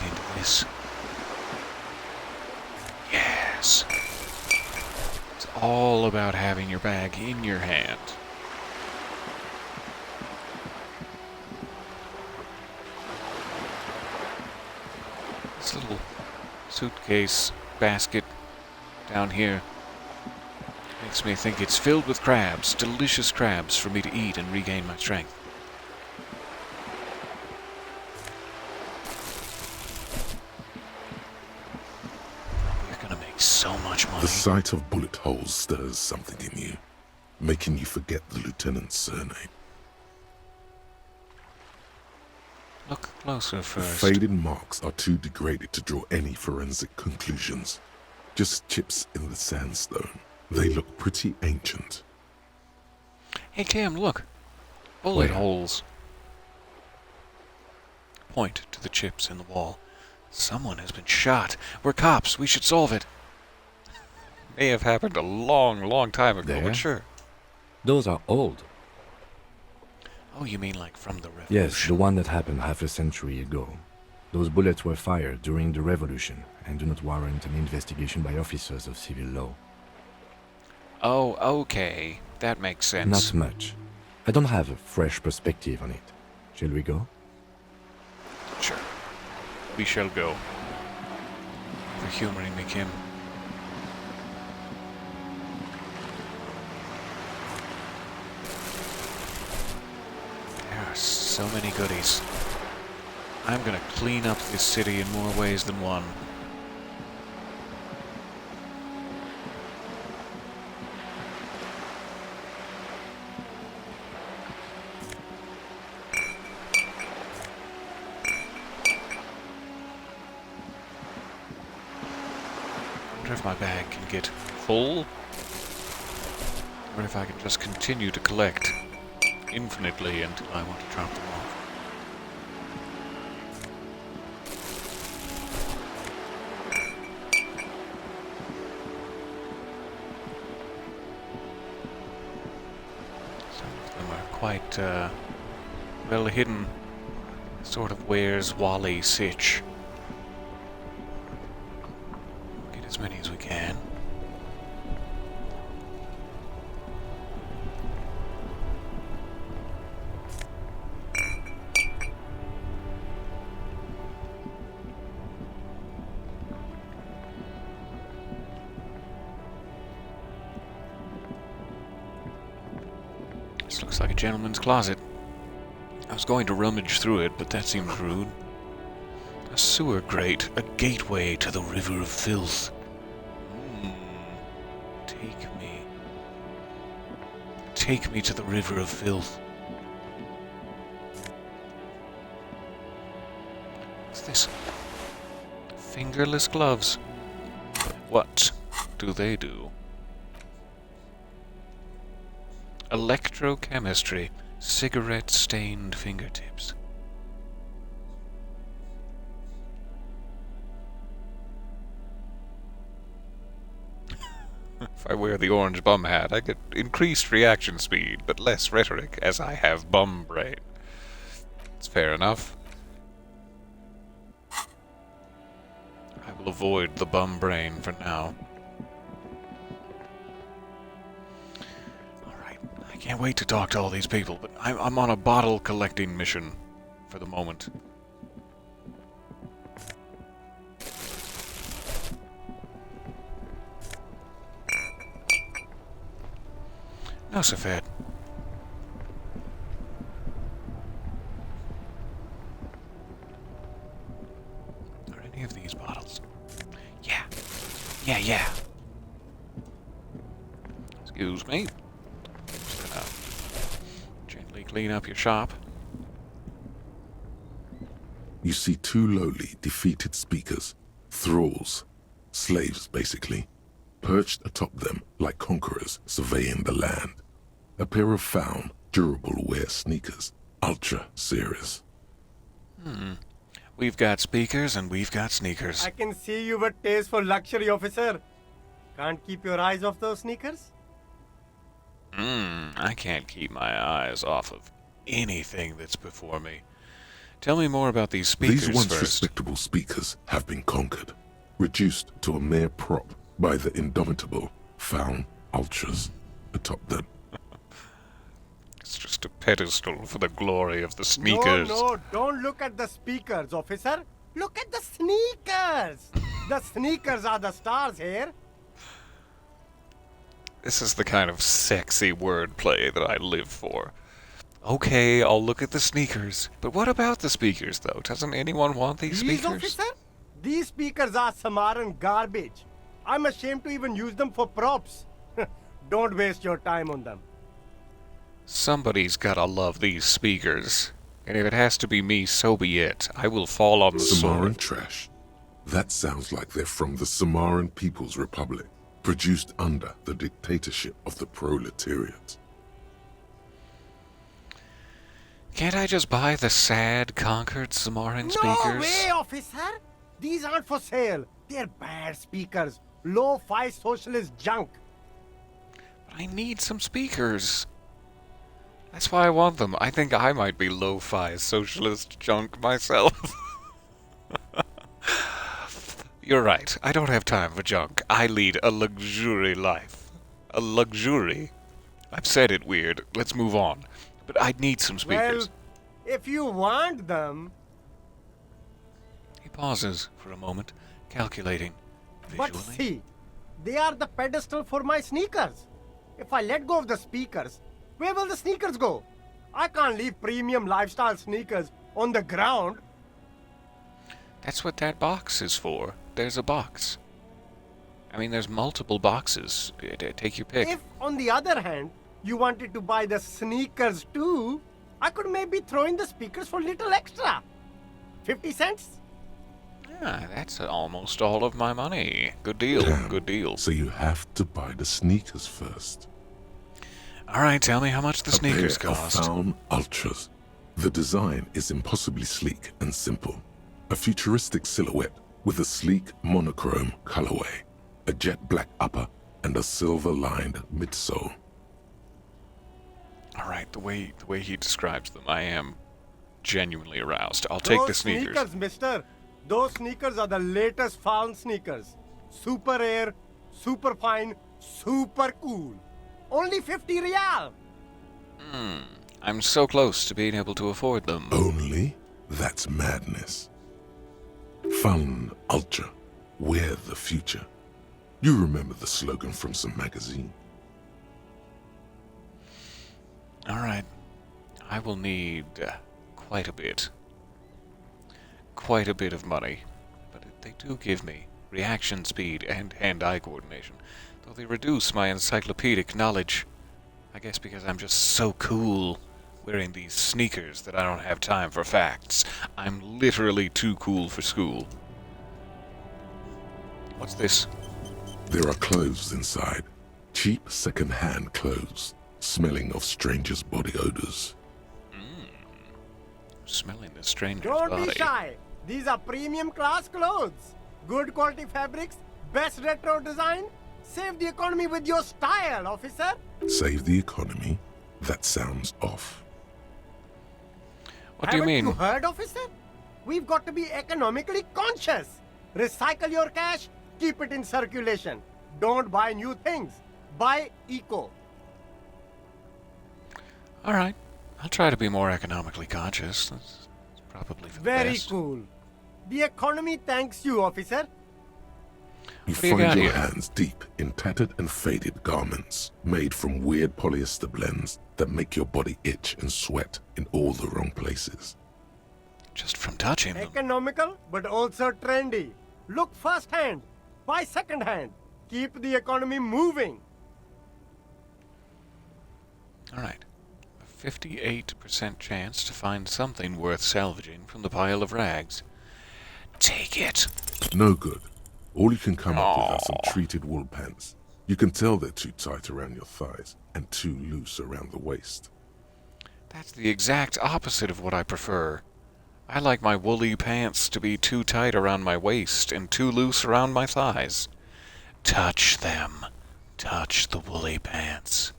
Into this. Yes. all about having your bag in your hand. This little suitcase basket down here makes me think it's filled with crabs, delicious crabs for me to eat and regain my strength. You're gonna make so much money. The sight of bullet holes stirs something in you, making you forget the lieutenant's surname. Look closer The first. faded marks are too degraded to draw any forensic conclusions. Just chips in the sandstone. They look pretty ancient. Hey Cam, look. Bullet Where? holes. Point to the chips in the wall. Someone has been shot. We're cops. We should solve it. May have happened a long, long time ago, There? but sure. Those are old. Oh, you mean like from the revolution? Yes, the one that happened half a century ago. Those bullets were fired during the revolution and do not warrant an investigation by officers of civil law. Oh, okay. That makes sense. Not much. I don't have a fresh perspective on it. Shall we go? Sure. We shall go. For humoring me, Kim. There are so many goodies. I'm gonna clean up this city in more ways than one. I wonder if my bag can get full, or if I can just continue to collect infinitely until I want to drop them off. Some of them are quite well hidden, sort of Where's Wally sitch. Get as many as we can. This looks like a gentleman's closet. I was going to rummage through it, but that seems rude. A sewer grate, a gateway to the river of filth. Take me. Take me to the river of filth. What's this? Fingerless gloves. What do they do? Electrochemistry. Cigarette-stained fingertips. If I wear the orange bum hat, I get increased reaction speed, but less rhetoric, as I have bum brain. It's fair enough. I will avoid the bum brain for now. I can't wait to talk to all these people, but I'm on a bottle collecting mission for the moment. No, Safed. Are any of these bottles? Yeah. Excuse me. Gently clean up your shop. You see two lowly, defeated speakers, thralls, slaves basically, perched atop them like conquerors surveying the land. A pair of found, durable wear sneakers, ultra serious. We've got speakers and we've got sneakers. I can see you've a taste for luxury, officer. Can't keep your eyes off those sneakers? I can't keep my eyes off of anything that's before me. Tell me more about these speakers These once first. respectable speakers have been conquered, reduced to a mere prop by the indomitable, found ultras atop them. It's just a pedestal for the glory of the sneakers. No, don't look at the speakers, officer. Look at the sneakers. The sneakers are the stars here. This is the kind of sexy wordplay that I live for. Okay, I'll look at the sneakers. But what about the speakers, though? Doesn't anyone want these These, speakers? officer? These speakers are Samaran garbage. I'm ashamed to even use them for props. Don't waste your time on them. Somebody's gotta love these speakers. And if it has to be me, so be it. I will fall on the Samaran sword. trash. That sounds like they're from the Samaran People's Republic, produced under the dictatorship of the proletariat. Can't I just buy the sad, conquered Samaran speakers? No way, officer. These aren't for sale. They're bad speakers. Low-fi socialist junk. But I need some speakers. That's why I want them. I think I might be lo-fi socialist junk myself. You're right. I don't have time for junk. I lead a luxury life. A luxury? I've said it weird. Let's move on. But I need some speakers. Well, if you want them... He pauses for a moment, calculating visually. But see, they are the pedestal for my sneakers. If I let go of the speakers, where will the sneakers go? I can't leave premium lifestyle sneakers on the ground. That's what that box is for. There's a box. I mean, there's multiple boxes. Take your pick. If, on the other hand, you wanted to buy the sneakers too, I could maybe throw in the speakers for little extra. 50 cents? Ah, that's almost all of my money. Good deal, Damn. good deal. So you have to buy the sneakers first. Alright, tell me how much the sneakers A pair cost. of found ultras. The design is impossibly sleek and simple. A futuristic silhouette with a sleek monochrome colorway, a jet black upper, and a silver-lined midsole. Alright, the way he describes them, I am genuinely aroused. I'll take the sneakers. Mister. Those sneakers are the latest found sneakers. Super air, super fine, super cool. Only 50 real. I'm so close to being able to afford them. Only? That's madness. Fun Ultra. We're the future. You remember the slogan from some magazine. Alright, I will need quite a bit. Quite a bit of money. But they do give me reaction speed and hand-eye coordination, though they reduce my encyclopedic knowledge. I guess because I'm just so cool wearing these sneakers that I don't have time for facts. I'm literally too cool for school. What's this? There are clothes inside. Cheap second-hand clothes, smelling of strangers' body odors. Smelling the stranger's Don't body. be shy. These are premium class clothes. Good quality fabrics, best retro design. Save the economy with your style, officer. Save the economy? That sounds off. What do you mean? Haven't you heard, officer? We've got to be economically conscious. Recycle your cash, keep it in circulation. Don't buy new things. Buy eco. Alright, I'll try to be more economically conscious. That's probably for the Very best. cool. The economy thanks you, officer. You What do you find got your here? hands deep in tattered and faded garments made from weird polyester blends that make your body itch and sweat in all the wrong places. Just from touching them. Economical, but also trendy. Look first hand, buy second hand. Keep the economy moving. Alright. A 58% chance to find something worth salvaging from the pile of rags. Take it. No good. All you can come up with are some treated wool pants. You can tell they're too tight around your thighs and too loose around the waist. That's the exact opposite of what I prefer. I like my woolly pants to be too tight around my waist and too loose around my thighs. Touch them. Touch the woolly pants.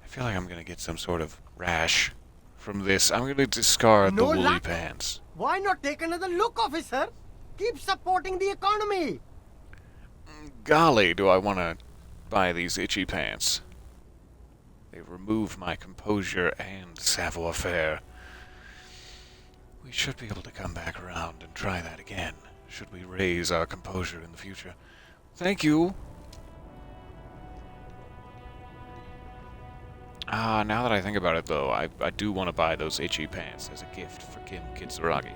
I feel like I'm going to get some sort of rash from this. I'm going to discard the No woolly luck? pants. Why not take another look, officer? Keep supporting the economy. Golly, do I want to by these itchy pants. They remove my composure and savoir-faire. We should be able to come back around and try that again, should we raise our composure in the future. Thank you! Now that I think about it, though, I do want to buy those itchy pants as a gift for Kim Kitsuragi.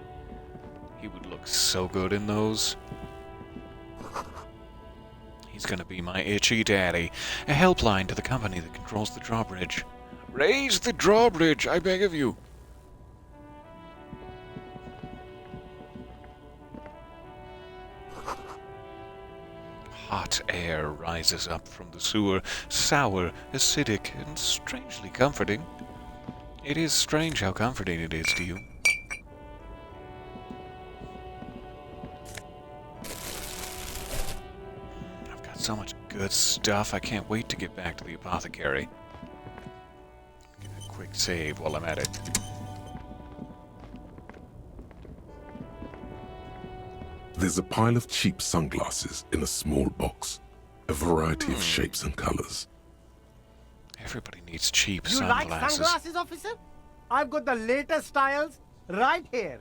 He would look so good in those. He's gonna be my itchy daddy. A helpline to the company that controls the drawbridge. Raise the drawbridge, I beg of you! Hot air rises up from the sewer, sour, acidic, and strangely comforting. It is strange how comforting it is to you. I've got so much good stuff, I can't wait to get back to the apothecary. Get a quick save while I'm at it. There's a pile of cheap sunglasses in a small box, a variety of shapes and colors. Everybody needs cheap You sunglasses. like sunglasses, officer? I've got the latest styles right here.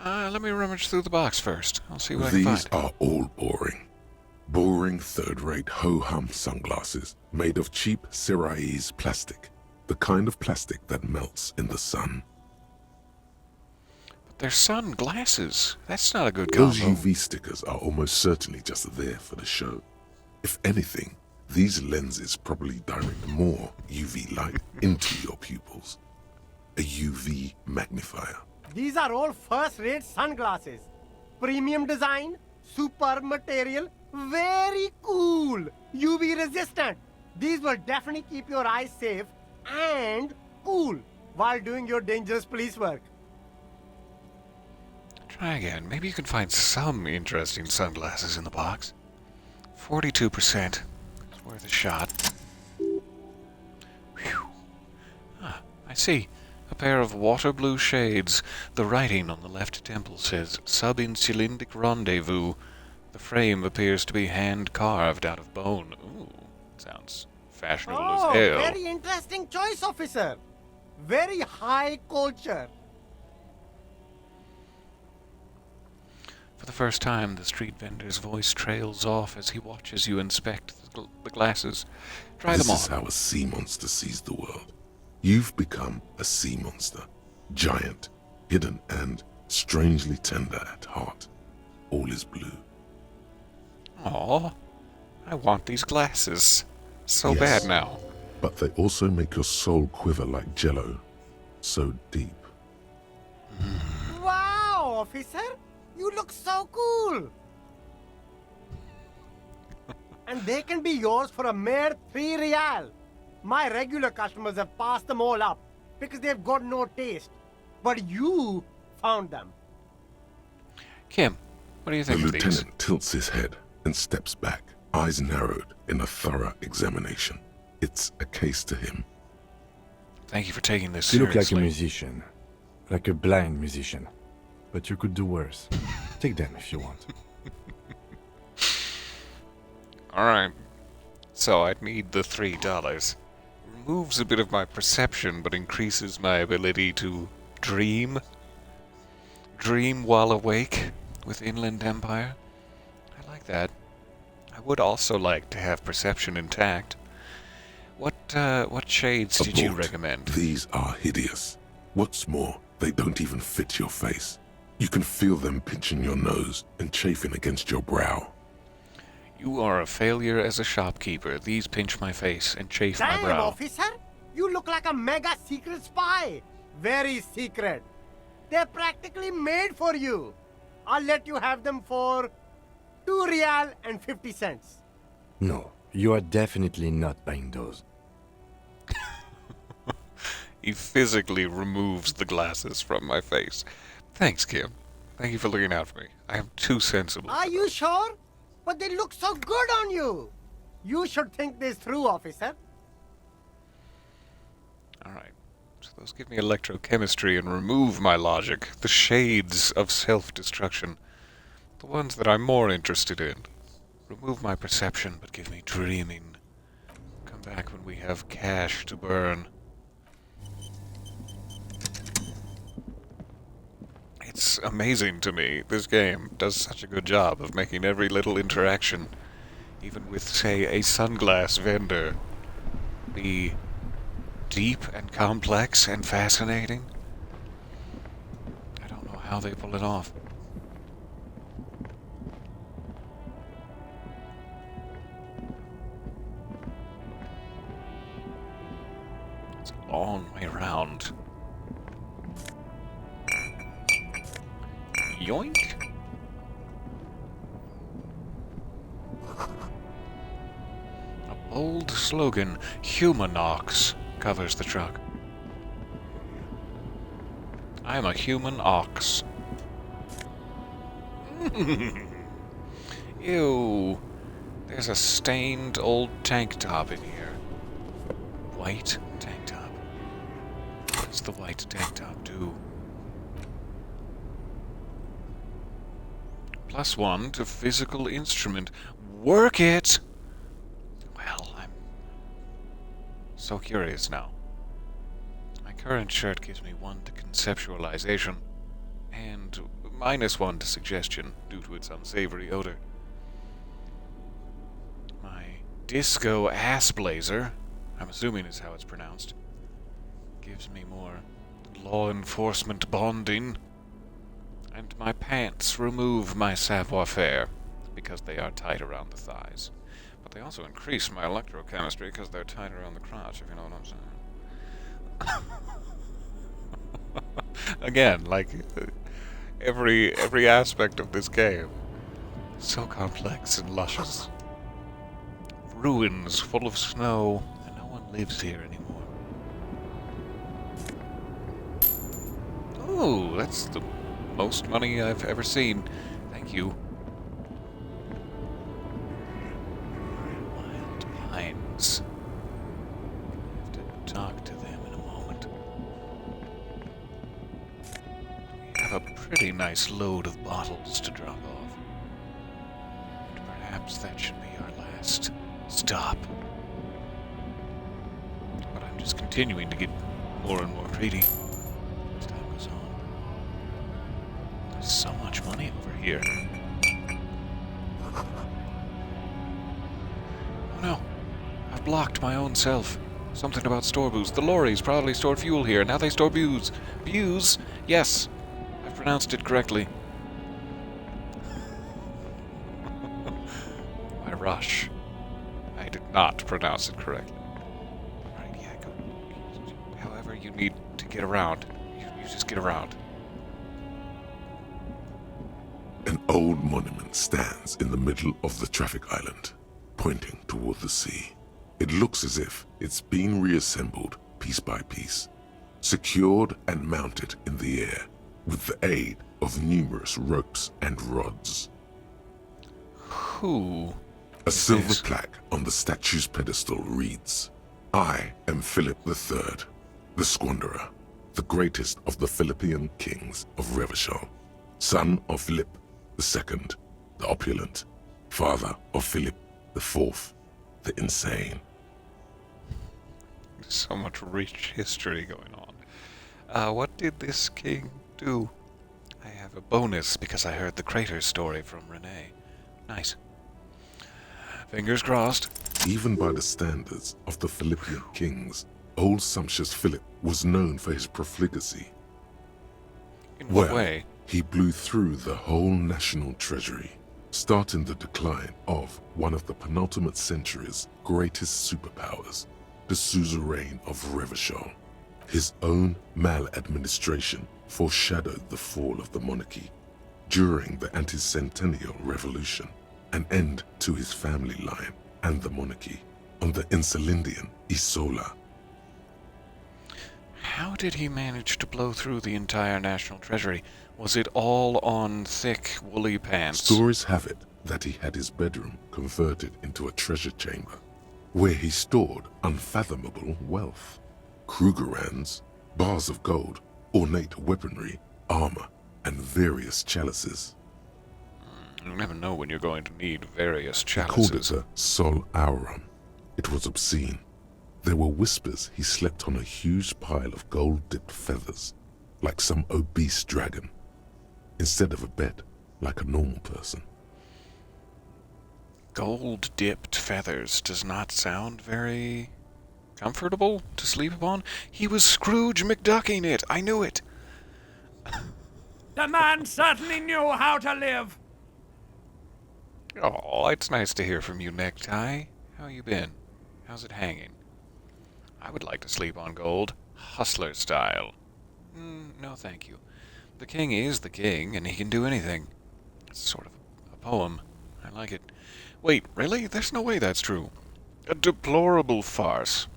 Let me rummage through the box first. I'll see what I can These find. are all boring. Boring third-rate ho-hum sunglasses made of cheap Syrahese plastic, the kind of plastic that melts in the sun. They're sunglasses. That's not a good combo. Those UV stickers are almost certainly just there for the show. If anything, these lenses probably direct more UV light into your pupils. A UV magnifier. These are all first-rate sunglasses. Premium design, super material, very cool, UV resistant. These will definitely keep your eyes safe and cool while doing your dangerous police work. Try again. Maybe you can find some interesting sunglasses in the box. 42%. It's worth a shot. Whew. I see. A pair of water blue shades. The writing on the left temple says, Sub-Insulindic Rendezvous. The frame appears to be hand-carved out of bone. Ooh, sounds fashionable as hell. Very interesting choice, officer. Very high culture. For the first time, the street vendor's voice trails off as he watches you inspect the glasses. Try them on. This is how a sea monster sees the world. You've become a sea monster. Giant, hidden, and strangely tender at heart. All is blue. Aw, I want these glasses. So Yes, bad now. But they also make your soul quiver like jello. So deep. Wow, officer. You look so cool. And they can be yours for a mere 3 real. My regular customers have passed them all up because they've got no taste. But you found them. Kim, what do you think The of these? lieutenant tilts his head and steps back, eyes narrowed in a thorough examination. It's a case to him. Thank you for taking this You seriously. look like a musician. Like a blind musician. But you could do worse. Take them if you want. Alright. So I'd need the $3. Removes a bit of my perception, but increases my ability to dream. Dream while awake with Inland Empire. I like that. I would also like to have perception intact. What shades did you Abort. recommend? These are hideous. What's more, they don't even fit your face. You can feel them pinching your nose and chafing against your brow. You are a failure as a shopkeeper. These pinch my face and chafe my Damn, brow. officer. You look like a mega secret spy. Very secret. They're practically made for you. I'll let you have them for 2 real and 50 cents. No, you are definitely not buying those. He physically removes the glasses from my face. Thanks, Kim. Thank you for looking out for me. I am too sensible. Are you sure? But they look so good on you. You should think this through, officer. Alright. So those give me electrochemistry and remove my logic. The shades of self-destruction. The ones that I'm more interested in. Remove my perception, but give me dreaming. Come back when we have cash to burn. It's amazing to me. This game does such a good job of making every little interaction, even with, say, a sunglass vendor, be deep and complex and fascinating. I don't know how they pull it off. It's a long way around. Yoink! A bold slogan, Human-Ox, covers the truck. I'm a human ox. Ew. There's a stained old tank top in here. White tank top. What does the white tank top do? +1 to physical instrument. Work it! Well, I'm so curious now. My current shirt gives me 1 to conceptualization, and -1 to suggestion due to its unsavory odor. My disco ass blazer, I'm assuming is how it's pronounced, gives me more law enforcement bonding. And my pants remove my savoir-faire, because they are tight around the thighs. But they also increase my electrochemistry because they're tight around the crotch, if you know what I'm saying. Again, like, every aspect of this game is so complex and luscious. Ruins full of snow, and no one lives here anymore. Oh, that's the most money I've ever seen. Thank you. Wild Pines. I have to talk to them in a moment. We have a pretty nice load of bottles to drop off. And perhaps that should be our last stop. But I'm just continuing to get more and more greedy as time goes on. There's so much money over here. Oh no, I've blocked my own self. Something about store booze. The lorries probably stored fuel here. Now they store booze. Booze? Yes, I've pronounced it correctly. My rush. I did not pronounce it correctly. Right, yeah, go. However you need to get around. You just get around. An old monument stands in the middle of the traffic island, pointing toward the sea. It looks as if it's been reassembled piece by piece, secured and mounted in the air with the aid of numerous ropes and rods. Who? A silver plaque on the statue's pedestal reads, "I am Philip III, the Squanderer, the greatest of the Philippian kings of Revachol, son of Philip II, the opulent, father of Philip IV, the insane." So much rich history going on. What did this king do? I have a bonus because I heard the crater story from Renee. Nice. Fingers crossed. Even by the standards of the Philippian kings, old sumptuous Philip was known for his profligacy. In what way? He blew through the whole national treasury, starting the decline of one of the penultimate century's greatest superpowers, the suzerain of Revachol. His own maladministration foreshadowed the fall of the monarchy during the anti-centennial revolution, an end to his family line and the monarchy on the Insulindian Isola. How did he manage to blow through the entire national treasury? Was it all on thick, woolly pants? Stories have it that he had his bedroom converted into a treasure chamber, where he stored unfathomable wealth. Krugerrands, bars of gold, ornate weaponry, armor, and various chalices. You never know when you're going to need various He called it chalices. a Sol Auron. It was obscene. There were whispers he slept on a huge pile of gold-dipped feathers, like some obese dragon, instead of a bed, like a normal person. Gold-dipped feathers does not sound very comfortable to sleep upon. He was Scrooge McDucking it. I knew it. The man certainly knew how to live. Oh, it's nice to hear from you, Necktie. How you been? How's it hanging? I would like to sleep on gold, hustler style. No, thank you. The king is the king, and he can do anything. It's sort of a poem. I like it. Wait, really? There's no way that's true. A deplorable farce.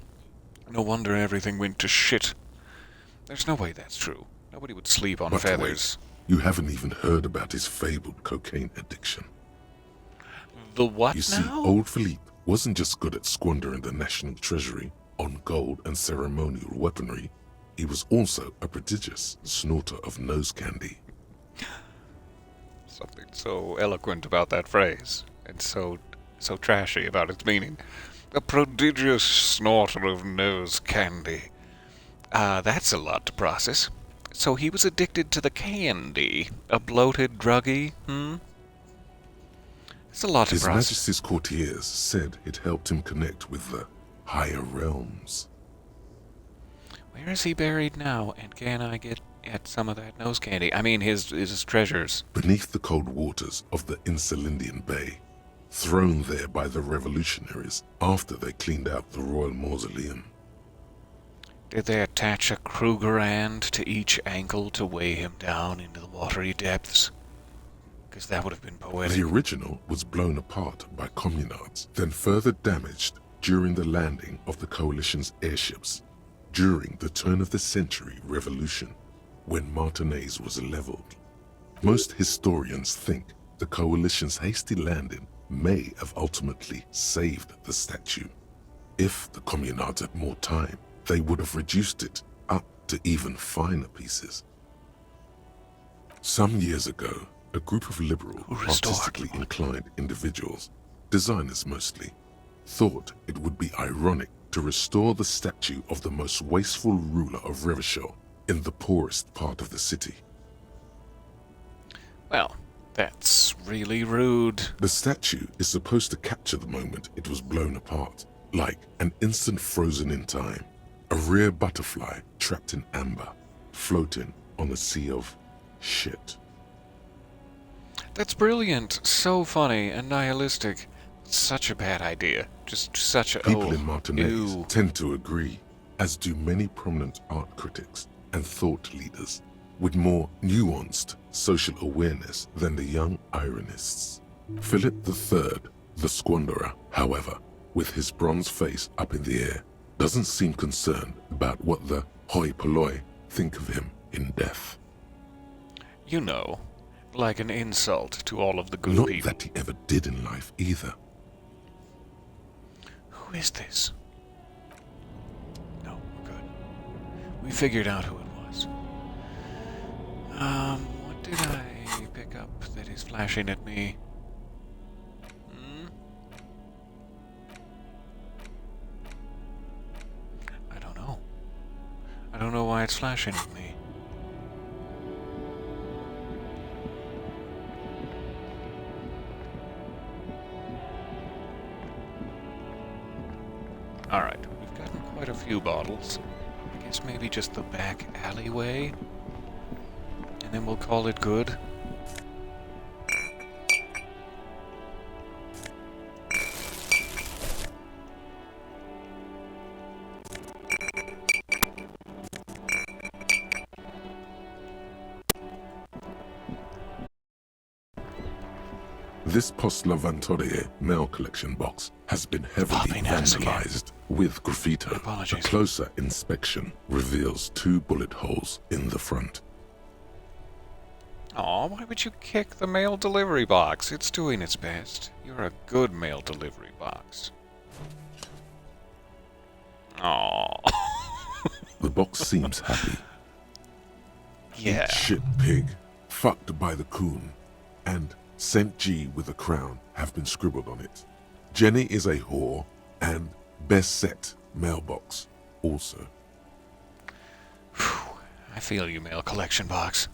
No wonder everything went to shit. There's no way that's true. Nobody would sleep on But feathers. wait, you haven't even heard about his fabled cocaine addiction. The what You see, now? old Philippe wasn't just good at squandering the national treasury on gold and ceremonial weaponry. He was also a prodigious snorter of nose candy. Something so eloquent about that phrase, and so trashy about its meaning. A prodigious snorter of nose candy. That's a lot to process. So he was addicted to the candy. A bloated druggie, It's a lot to His process. Majesty's courtiers said it helped him connect with the higher realms. Where is he buried now, and can I get at some of that nose candy? I mean, his treasures. Beneath the cold waters of the Insulindian Bay, thrown there by the revolutionaries after they cleaned out the royal mausoleum. Did they attach a Krugerrand to each ankle to weigh him down into the watery depths? Because that would have been poetic. The original was blown apart by communards, then further damaged during the landing of the coalition's airships during the turn-of-the-century revolution, when Martinez was leveled. Most historians think the coalition's hasty landing may have ultimately saved the statue. If the communards had more time, they would have reduced it up to even finer pieces. Some years ago, a group of liberal, artistically inclined individuals, designers mostly, thought it would be ironic to restore the statue of the most wasteful ruler of Revachol in the poorest part of the city. Well, that's really rude. The statue is supposed to capture the moment it was blown apart, like an instant frozen in time, a rare butterfly trapped in amber, floating on a sea of shit. That's brilliant, so funny and nihilistic. Such a bad idea. Just such a... People oh, in Martinez ew. tend to agree, as do many prominent art critics and thought leaders with more nuanced social awareness than the young ironists. Philip III, the squanderer, however, with his bronze face up in the air, doesn't seem concerned about what the hoi polloi think of him in death. You know, like an insult to all of the good Not people. that he ever did in life either. Who is this? No, we're good. We figured out who it was. What did I pick up that is flashing at me? I don't know. I don't know why it's flashing at me. Alright, we've gotten quite a few bottles. I guess maybe just the back alleyway. And then we'll call it good. This Post Lavantorie mail collection box has been heavily vandalized with graffito. Apologies. A closer inspection reveals 2 bullet holes in the front. Aw, why would you kick the mail delivery box? It's doing its best. You're a good mail delivery box. Aw. The box seems happy. Yeah. Eat shit, pig. Fucked by the coon. And St. G with a crown have been scribbled on it. Jenny is a whore, and best set mailbox also. Whew, I feel you, mail collection box.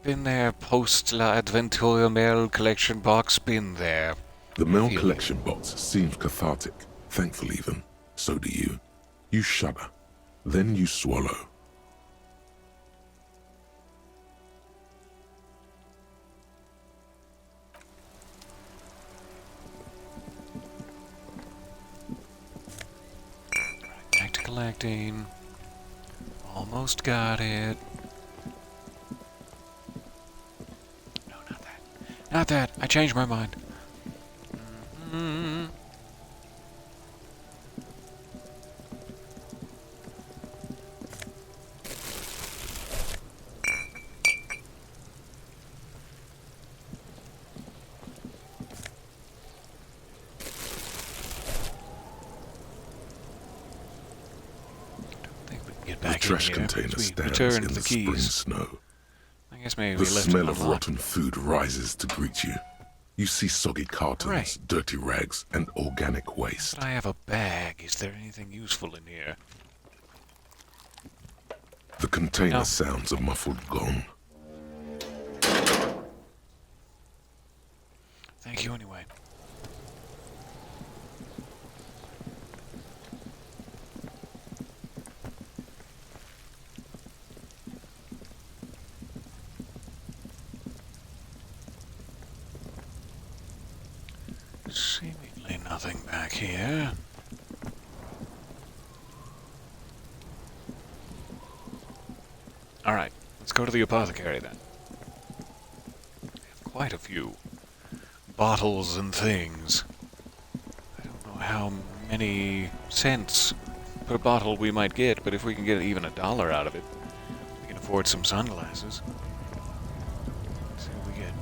Been there, post la adventura mail collection box, been there. The mail collection box seems cathartic, thankful even. So do you. You shudder. Then you swallow. Back to collecting. Almost got it. No, not that. Not that. I changed my mind. Mm-hmm. The trash container stands in the spring snow. I guess maybe The we left smell it of unlocked. rotten food rises to greet you. You see soggy cartons, Right. dirty rags, and organic waste. But I have a bag. Is there anything useful in here? The container No. sounds a muffled gong. Thank you anyway. Seemingly nothing back here. Alright, let's go to the apothecary then. We have quite a few bottles and things. I don't know how many cents per bottle we might get, but if we can get even $1 out of it, we can afford some sunglasses. Let's see what we get.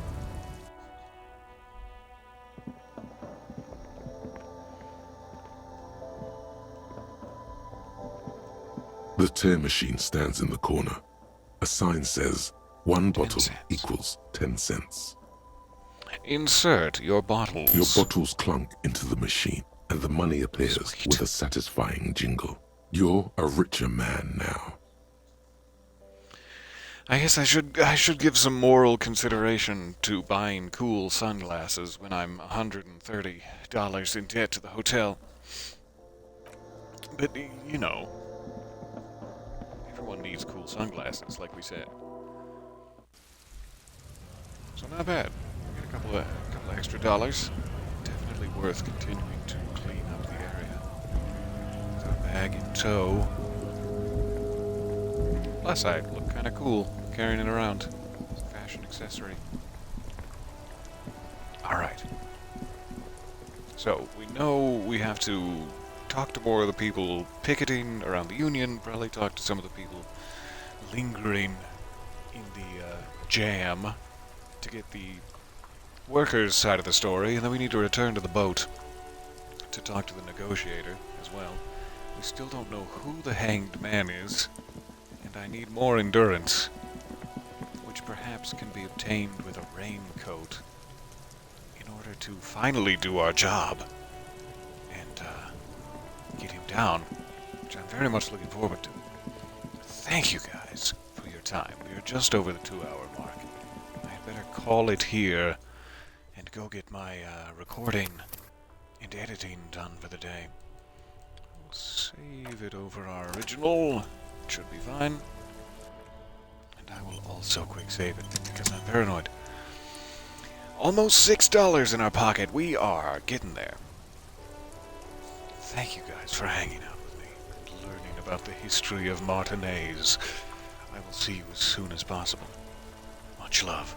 The tear machine stands in the corner. A sign says, 1 bottle cents. equals 10 cents. Insert your bottles. Your bottles clunk into the machine, and the money appears Sweet. with a satisfying jingle. You're a richer man now. I guess I should give some moral consideration to buying cool sunglasses when I'm $130 in debt to the hotel. But you know, everyone needs cool sunglasses, like we said. So not bad. Get a couple of extra dollars. Definitely worth continuing to clean up the area. With our bag in tow. Plus, I look kind of cool carrying it around. It's a fashion accessory. Alright. So, we know we have to talk to more of the people picketing around the Union, probably talk to some of the people lingering in the jam to get the workers' side of the story, and then we need to return to the boat to talk to the negotiator as well. We still don't know who the hanged man is, and I need more endurance, which perhaps can be obtained with a raincoat in order to finally do our job and get him down, which I'm very much looking forward to. Thank you guys for your time. We are just over the 2-hour mark. I had better call it here and go get my recording and editing done for the day. We'll save it over our original. It should be fine. And I will also quick save it because I'm paranoid. Almost $6 in our pocket. We are getting there. Thank you guys for hanging out with me and learning about the history of Martinez. I will see you as soon as possible. Much love.